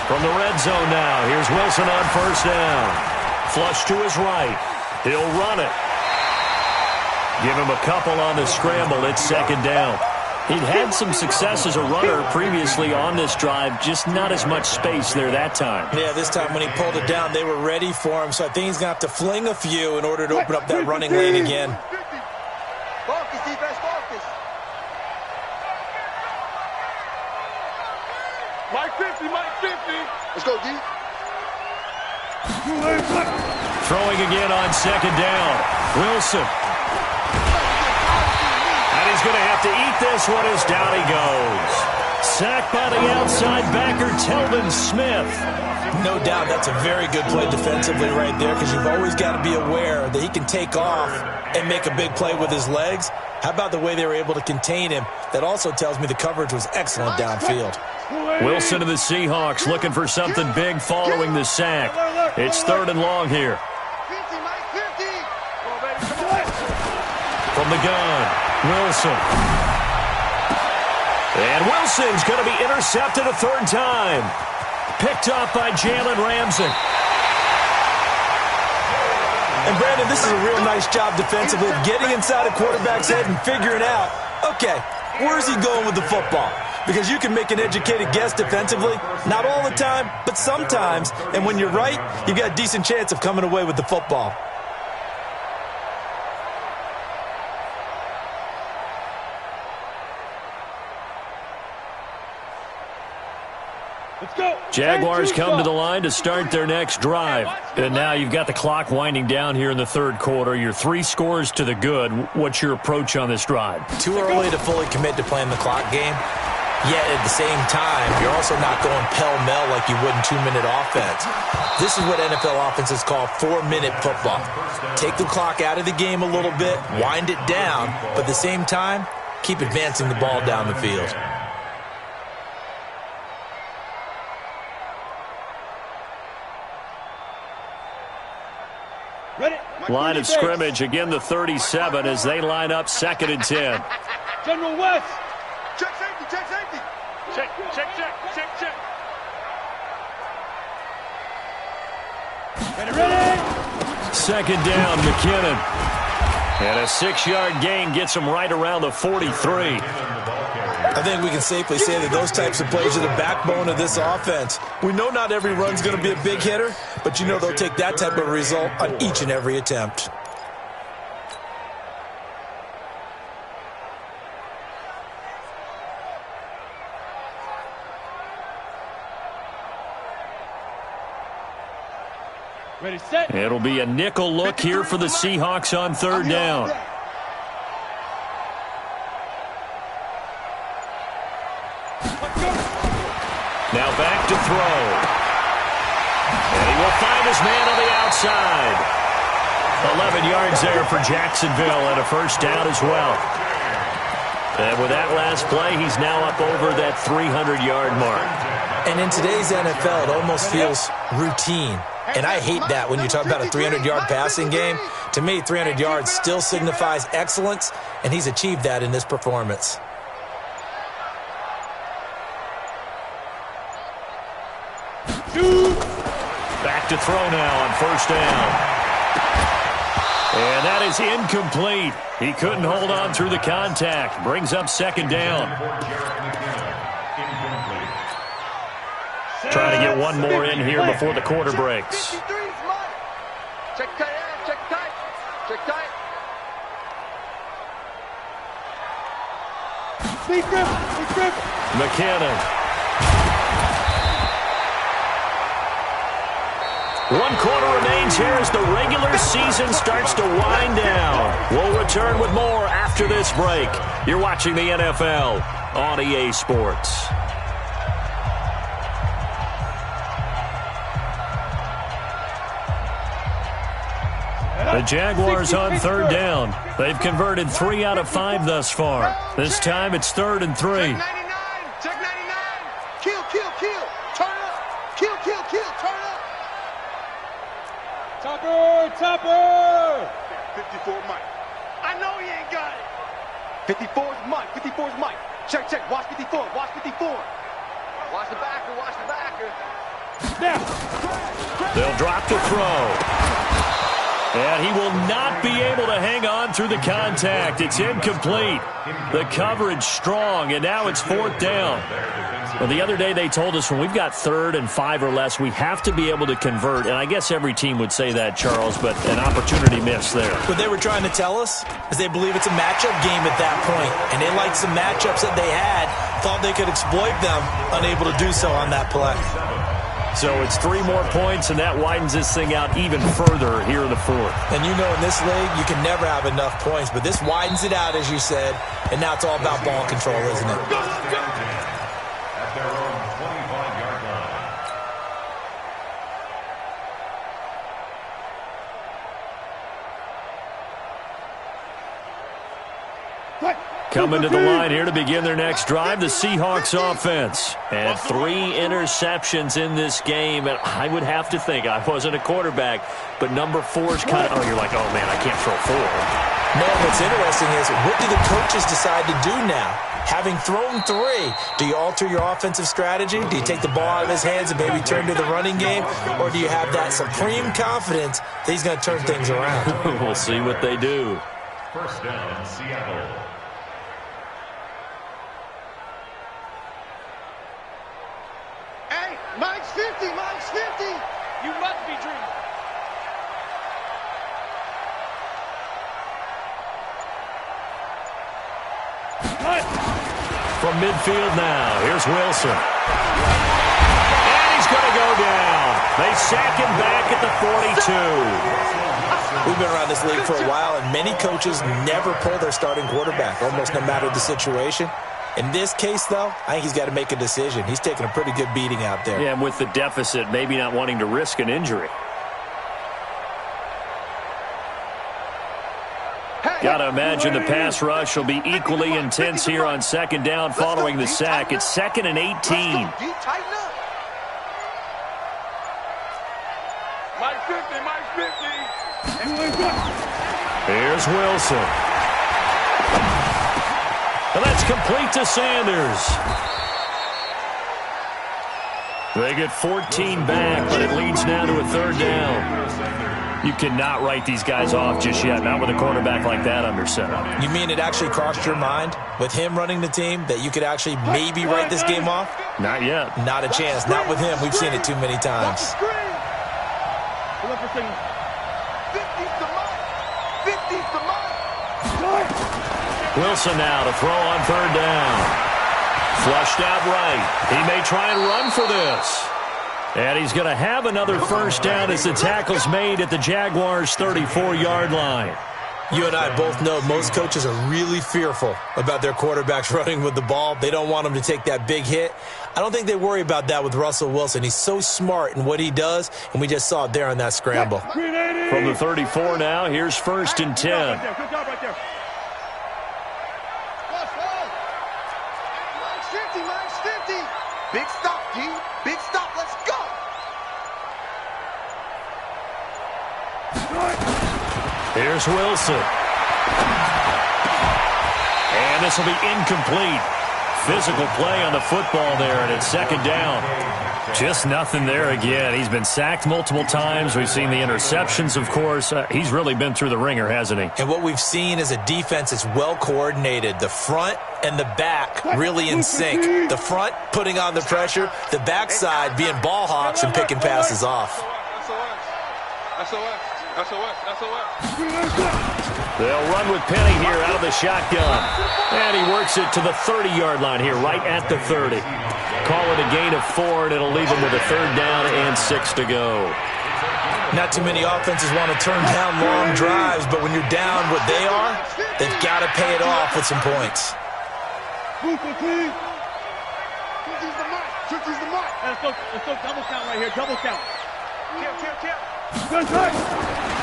From the red zone now, here's Wilson on first down. Flush to his right. He'll run it. Give him a couple on the scramble. It's second down. He'd had some success as a runner previously on this drive, just not as much space there that time. Yeah, this time when he pulled it down, they were ready for him, so I think he's going to have to fling a few in order to open up that running lane again. Focus, defense, focus. Mike 50, Mike 50. Let's go, D. Throwing again on second down. Wilson. And he's going to have to eat this one as down he goes. Sacked by the outside backer, Telvin Smith. No doubt that's a very good play defensively right there, because you've always got to be aware that he can take off and make a big play with his legs. How about the way they were able to contain him? That also tells me the coverage was excellent downfield. Wilson of the Seahawks looking for something big following the sack. It's 3rd and long here. 50, Mike 50. From the gun, Wilson. And Wilson's going to be intercepted a 3rd time. Picked off by Jalen Ramsey. And Brandon, this is a real nice job defensively, getting inside a quarterback's head and figuring out, okay, where's he going with the football? Because you can make an educated guess defensively, not all the time, but sometimes. And when you're right, you've got a decent chance of coming away with the football. Let's go. Jaguars come to the line to start their next drive. And now you've got the clock winding down here in the third quarter. You're 3 scores to the good. What's your approach on this drive? Too early to fully commit to playing the clock game. Yet at the same time, you're also not going pell-mell like you would in 2-minute offense. This is what NFL offenses call 4-minute football. Take the clock out of the game a little bit, wind it down, but at the same time, keep advancing the ball down the field. Ready. Line of scrimmage, again the 37 as they line up 2nd and 10. General West. Check safety, check safety. Check. Ready. 2nd down, McKinnon. And a 6-yard gain gets him right around the 43. I think we can safely say that those types of plays are the backbone of this offense. We know not every run's going to be a big hitter, but you know they'll take that type of result on each and every attempt. Ready, set. It'll be a nickel look here for the Seahawks on 3rd down. Now back to throw. And he will find his man on the outside. 11 yards there for Jacksonville and a 1st down as well. And with that last play, he's now up over that 300-yard mark. And in today's NFL, it almost feels routine. And I hate that when you talk about a 300-yard passing game. To me, 300 yards still signifies excellence, and he's achieved that in this performance. Back to throw now on 1st down. And that is incomplete. He couldn't hold on through the contact. Brings up 2nd down. Trying to get one more in here before the quarter breaks. Check tight, check tight, check tight. Speed grip. McKinnon. 1 quarter remains here as the regular season starts to wind down. We'll return with more after this break. You're watching the NFL on EA Sports. The Jaguars on 3rd down. They've converted 3 out of 5 thus far. This time it's 3rd and 3. Check 99. Kill. Turn up. Kill. Turn up. Topper. 54 Mike. I know he ain't got it. 54's Mike. Check. Watch 54. Watch the backer. Now. They'll drop to throw. And he will not be able to hang on through the contact. It's incomplete. The coverage strong, and now it's 4th down. Well, the other day they told us when we've got 3rd and 5 or less, we have to be able to convert. And I guess every team would say that, Charles, but an opportunity missed there. What they were trying to tell us is they believe it's a matchup game at that point. And they liked some matchups that they had, thought they could exploit them, unable to do so on that play. So it's 3 more points, and that widens this thing out even further here in the 4th. And you know in this league, you can never have enough points, but this widens it out, as you said, and now it's all about ball control, isn't it? At their own 25-yard line. Coming to the line here to begin their next drive, the Seahawks offense. And 3 interceptions in this game. And I would have to think, I wasn't a quarterback, but number 4's kind of, you're like, oh, man, I can't throw 4. No, what's interesting is, what do the coaches decide to do now? Having thrown 3, do you alter your offensive strategy? Do you take the ball out of his hands and maybe turn to the running game? Or do you have that supreme confidence that he's going to turn things around? We'll see what they do. 1st down, Seattle. Mike's 50. You must be dreaming. From midfield now, here's Wilson. going to go down. They sack him back at the 42. We've been around this league for a while, and many coaches never pull their starting quarterback, almost no matter the situation. In this case, though, I think he's got to make a decision. He's taking a pretty good beating out there. Yeah, and with the deficit, maybe not wanting to risk an injury. Got to imagine the pass rush will be equally intense here on second down following the sack. It's 2nd and 18. Mike 50, Mike 50. Here's Wilson. And that's complete to Sanders. They get 14 back, but it leads now to a 3rd down. You cannot write these guys off just yet, not with a quarterback like that under center. You mean it actually crossed your mind with him running the team that you could actually maybe write this game off? Not yet. Not a chance. Not with him. We've seen it too many times. Wilson now to throw on 3rd down. Flushed out right. He may try and run for this. And he's going to have another 1st down as the tackle's made at the Jaguars' 34-yard line. You and I both know most coaches are really fearful about their quarterbacks running with the ball. They don't want them to take that big hit. I don't think they worry about that with Russell Wilson. He's so smart in what he does, and we just saw it there on that scramble. From the 34 now, here's 1st and 10. Good job right there. Mine's 50. Big stop, D. Big stop. Let's go. Here's Wilson. And this will be incomplete. Physical play on the football there, and it's 2nd down. Just nothing there again. He's been sacked multiple times. We've seen the interceptions, of course. He's really been through the ringer, hasn't he? And what we've seen is a defense that's well coordinated. The front and the back really in sync. The front putting on the pressure, the backside being ball hawks and picking passes off. They'll run with Penny here out of the shotgun. And he works it to the 30-yard line here, right at the 30. Call it a gain of 4, and it'll leave him with a 3rd down and 6 to go. Not too many offenses want to turn down long drives, but when you're down what they are, they've got to pay it off with some points. Let's go double count right here. Double count.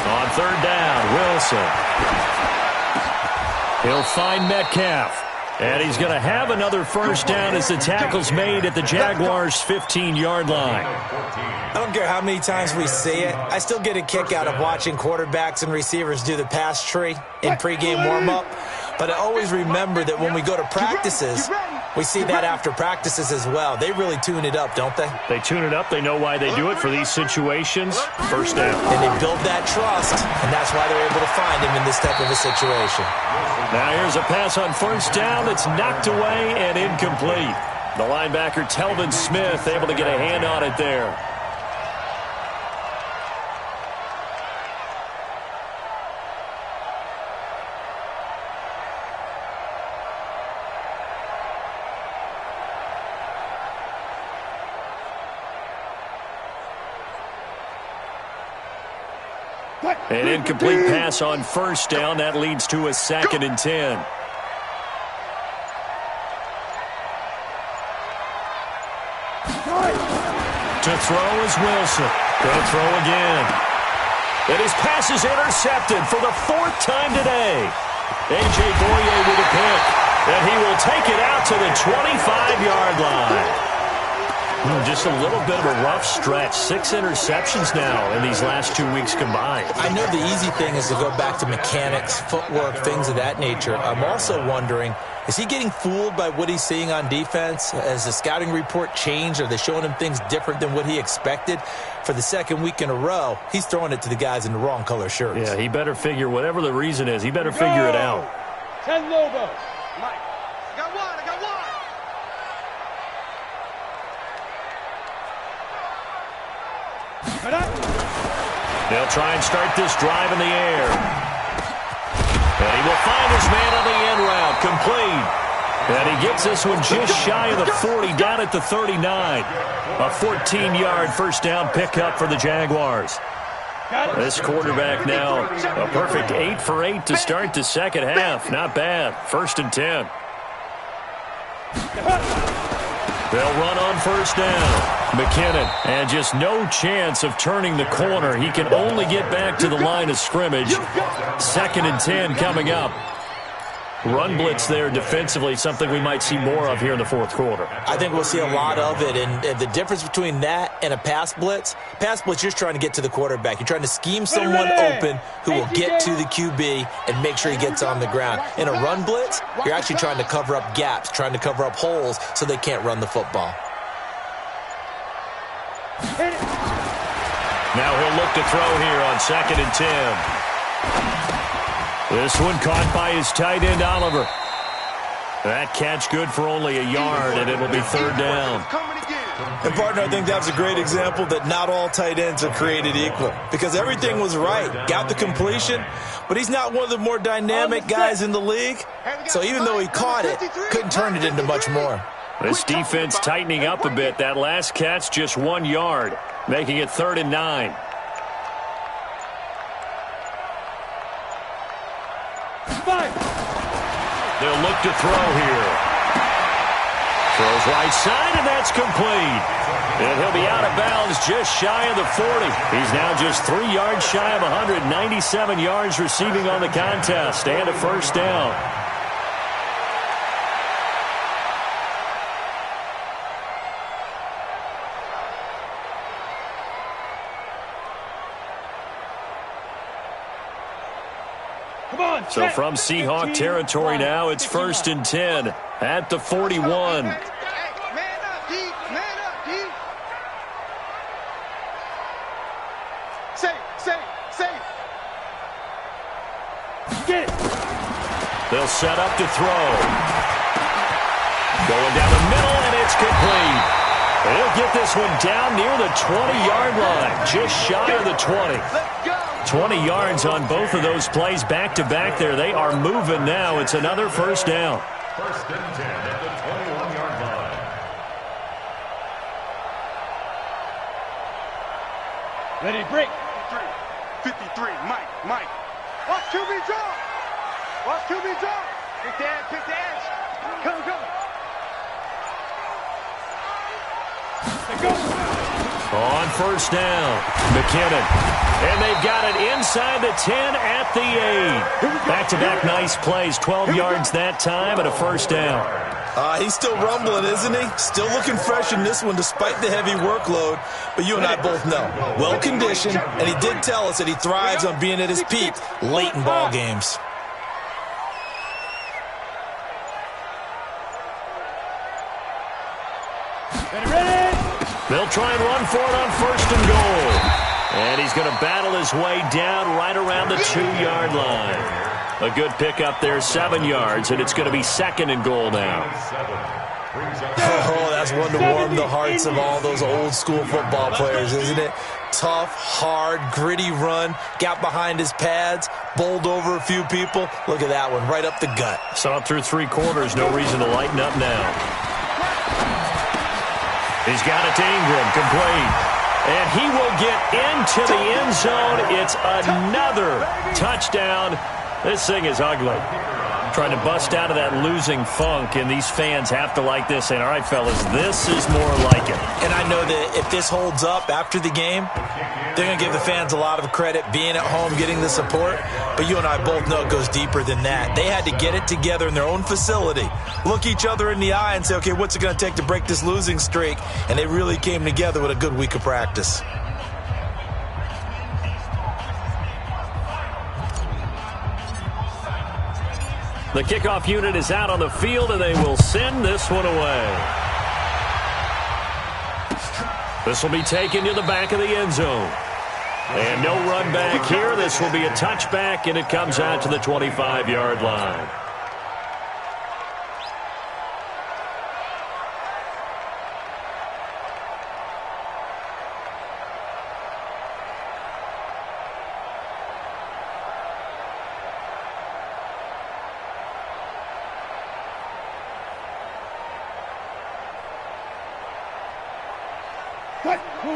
On 3rd down, Wilson. He'll find Metcalf. And he's going to have another 1st down as the tackle's made at the Jaguars' 15-yard line. I don't care how many times we see it. I still get a kick out of watching quarterbacks and receivers do the pass tree in pregame warm-up. But I always remember that when we go to practices, we see that after practices as well. They really tune it up, don't they? They tune it up. They know why they do it for these situations. 1st down. And they build that trust, and that's why they're able to find him in this type of a situation. Now here's a pass on 1st down that's knocked away and incomplete. The linebacker, Telvin Smith, able to get a hand on it there. An incomplete pass on 1st down. That leads to a 2nd and 10. To throw is Wilson. Going to throw again. And his pass is intercepted for the 4th time today. A.J. Boye with a pick. And he will take it out to the 25-yard line. Just a little bit of a rough stretch. 6 interceptions now in these last 2 weeks combined. I know the easy thing is to go back to mechanics, footwork, things of that nature. I'm also wondering, is he getting fooled by what he's seeing on defense? Has the scouting report changed? Are they showing him things different than what he expected? For the 2nd week in a row, he's throwing it to the guys in the wrong color shirts. Yeah, he better figure, whatever the reason is, he better figure it out. 10 Lobo. Mike. I got one. They'll try and start this drive in the air. And he will find his man on the end route. Complete. And he gets this one just shy of the 40, down at the 39. A 14-yard first down pickup for the Jaguars. This quarterback now, a perfect 8 for 8 to start the second half. Not bad. 1st and 10. They'll run on first down. McKinnon, and just no chance of turning the corner. He can only get back to the line of scrimmage. 2nd and 10 coming up. Run blitz there defensively, something we might see more of here in the fourth quarter. I think we'll see a lot of it, and the difference between that and a pass blitz, you're just trying to get to the quarterback. You're trying to scheme someone open who will get to the QB and make sure he gets on the ground. In a run blitz, you're actually trying to cover up gaps, trying to cover up holes so they can't run the football. Now he'll look to throw here on 2nd and 10. This one caught by his tight end, Oliver. That catch good for only a yard, and it'll be 3rd down. And, partner, I think that's a great example that not all tight ends are created equal because everything was right. Got the completion, but he's not one of the more dynamic guys in the league. So even though he caught it, couldn't turn it into much more. This defense tightening up a bit. That last catch just 1 yard, making it 3rd and 9. They'll look to throw here. Throws right side, and that's complete. And he'll be out of bounds just shy of the 40. He's now just 3 yards shy of 197 yards receiving on the contest, and a first down. So from Seahawk territory now, it's 1st and 10 at the 41. Man up, D. Man up, D. Safe. Get it. They'll set up to throw. Going down the middle, and it's complete. He'll get this one down near the 20-yard line, just shy of the 20. 20 yards on both of those plays back-to-back there. They are moving now. It's another first down. 1st and 10 at the 21-yard line. Ready, break. 53, Mike. Watch QB draw. Pick the edge. Come. Let's go. On first down, McKinnon. And they've got it inside the 10 at the 8. Back-to-back nice plays. 12 yards that time and a first down. He's still rumbling, isn't he? Still looking fresh in this one despite the heavy workload. But you and I both know, well-conditioned, and he did tell us that he thrives on being at his peak late in ball games. Ready. They'll try and run for it on 1st and goal. And he's going to battle his way down right around the 2-yard line. A good pickup there, 7 yards, and it's going to be 2nd and goal now. Oh, that's one to warm the hearts of all those old-school football players, isn't it? Tough, hard, gritty run, got behind his pads, bowled over a few people. Look at that one, right up the gut. Saw it through 3 quarters, no reason to lighten up now. He's got it to Ingram, complete. And he will get into the end zone. It's another touchdown. This thing is ugly. Trying to bust out of that losing funk, and these fans have to like this. And all right, fellas, this is more like it. And I know that if this holds up after the game, they're going to give the fans a lot of credit being at home, getting the support. But you and I both know it goes deeper than that. They had to get it together in their own facility, look each other in the eye and say, okay, what's it going to take to break this losing streak? And they really came together with a good week of practice. The kickoff unit is out on the field, and they will send this one away. This will be taken to the back of the end zone. And no run back here. This will be a touchback, and it comes out to the 25-yard line.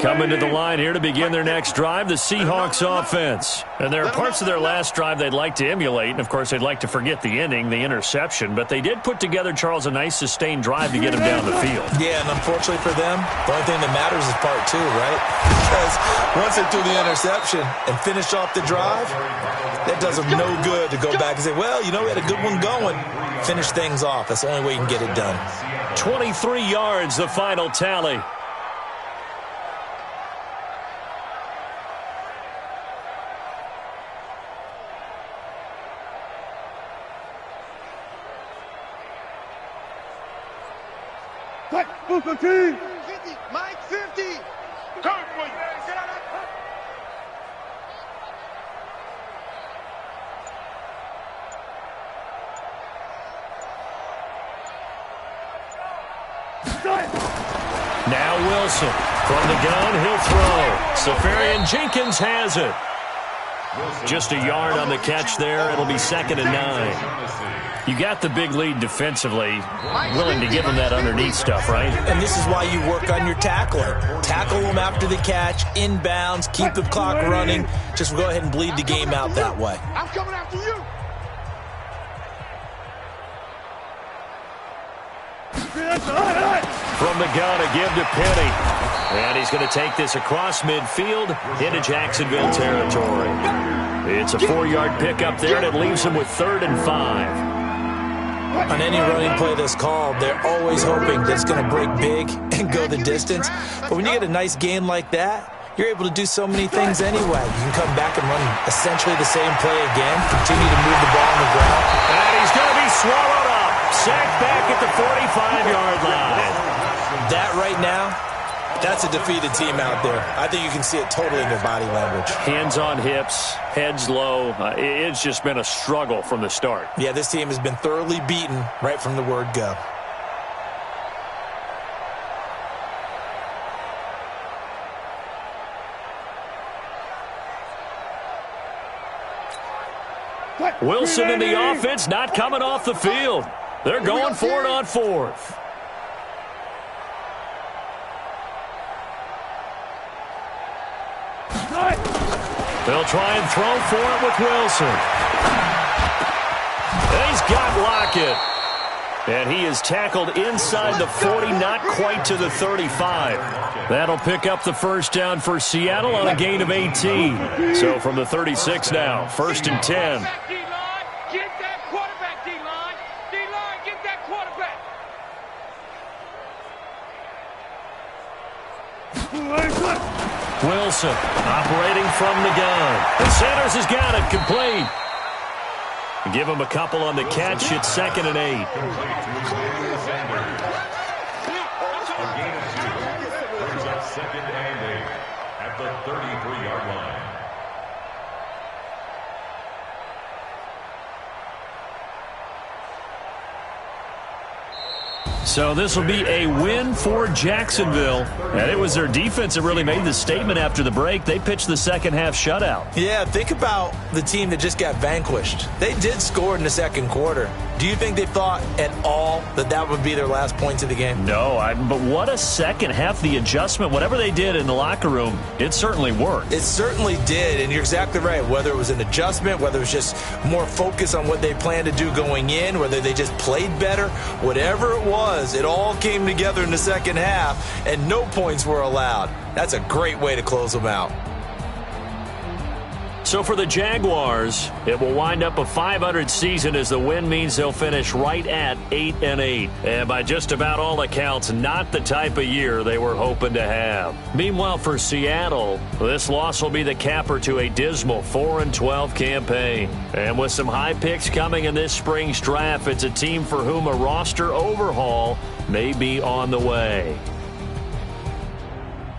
Coming to the line here to begin their next drive, the Seahawks offense. And there are parts of their last drive they'd like to emulate, and of course they'd like to forget the ending, the interception, but they did put together, Charles, a nice sustained drive to get them down the field. Yeah, and unfortunately for them, the only thing that matters is part two, right? Because once they threw the interception and finished off the drive, that does them no good to go back and say, well, you know, we had a good one going. Finish things off. That's the only way you can get it done. 23 yards, the final tally. Mike 50. Now Wilson from the gun, he'll throw. Safarian Jenkins has it. Just a yard on the catch there. It'll be 2nd and 9. You got the big lead defensively, willing to give them that underneath stuff, right? And this is why you work on your tackling. Tackle them after the catch, inbounds, keep the clock running. Just go ahead and bleed the game out that way. I'm coming after you. From the gun, a give to Penny. And he's going to take this across midfield into Jacksonville territory. It's a 4-yard pickup there, and it leaves him with 3rd and 5. On any running play that's called, they're always hoping that it's going to break big and go the distance. But when you get a nice gain like that, you're able to do so many things anyway. You can come back and run essentially the same play again, continue to move the ball on the ground. And he's going to be swallowed up. Sacked back at the 45-yard line. That right now, that's a defeated team out there. I think you can see it totally in their body language. Hands on hips, heads low. It's just been a struggle from the start. Yeah, this team has been thoroughly beaten right from the word go. Wilson in the offense not coming off the field. They're going for it on 4th. They'll try and throw for it with Wilson. And he's got Lockett. And he is tackled inside the 40, not quite to the 35. That'll pick up the first down for Seattle on a gain of 18. So from the 36 now, 1st and 10. Get that quarterback, D-line. D-line, get that quarterback. Wilson operating from the gun. And Sanders has got it complete. Give him a couple on the catch. It's 2nd and 8. A gain of 2. Brings up 2nd and 8 at the 33-yard line. So this will be a win for Jacksonville. And it was their defense that really made the statement after the break. They pitched the second half shutout. Yeah, think about the team that just got vanquished. They did score in the second quarter. Do you think they thought at all that that would be their last points of the game? No, but what a second half. The adjustment, whatever they did in the locker room, it certainly worked. It certainly did, and you're exactly right. Whether it was an adjustment, whether it was just more focus on what they planned to do going in, whether they just played better, whatever it was, it all came together in the second half, and no points were allowed. That's a great way to close them out. So for the Jaguars, it will wind up a .500 season as the win means they'll finish right at 8-8. And by just about all accounts, not the type of year they were hoping to have. Meanwhile, for Seattle, this loss will be the capper to a dismal 4-12 campaign. And with some high picks coming in this spring's draft, it's a team for whom a roster overhaul may be on the way.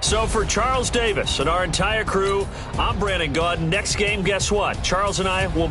So for Charles Davis and our entire crew, I'm Brandon Gaudin. Next game, guess what? Charles and I will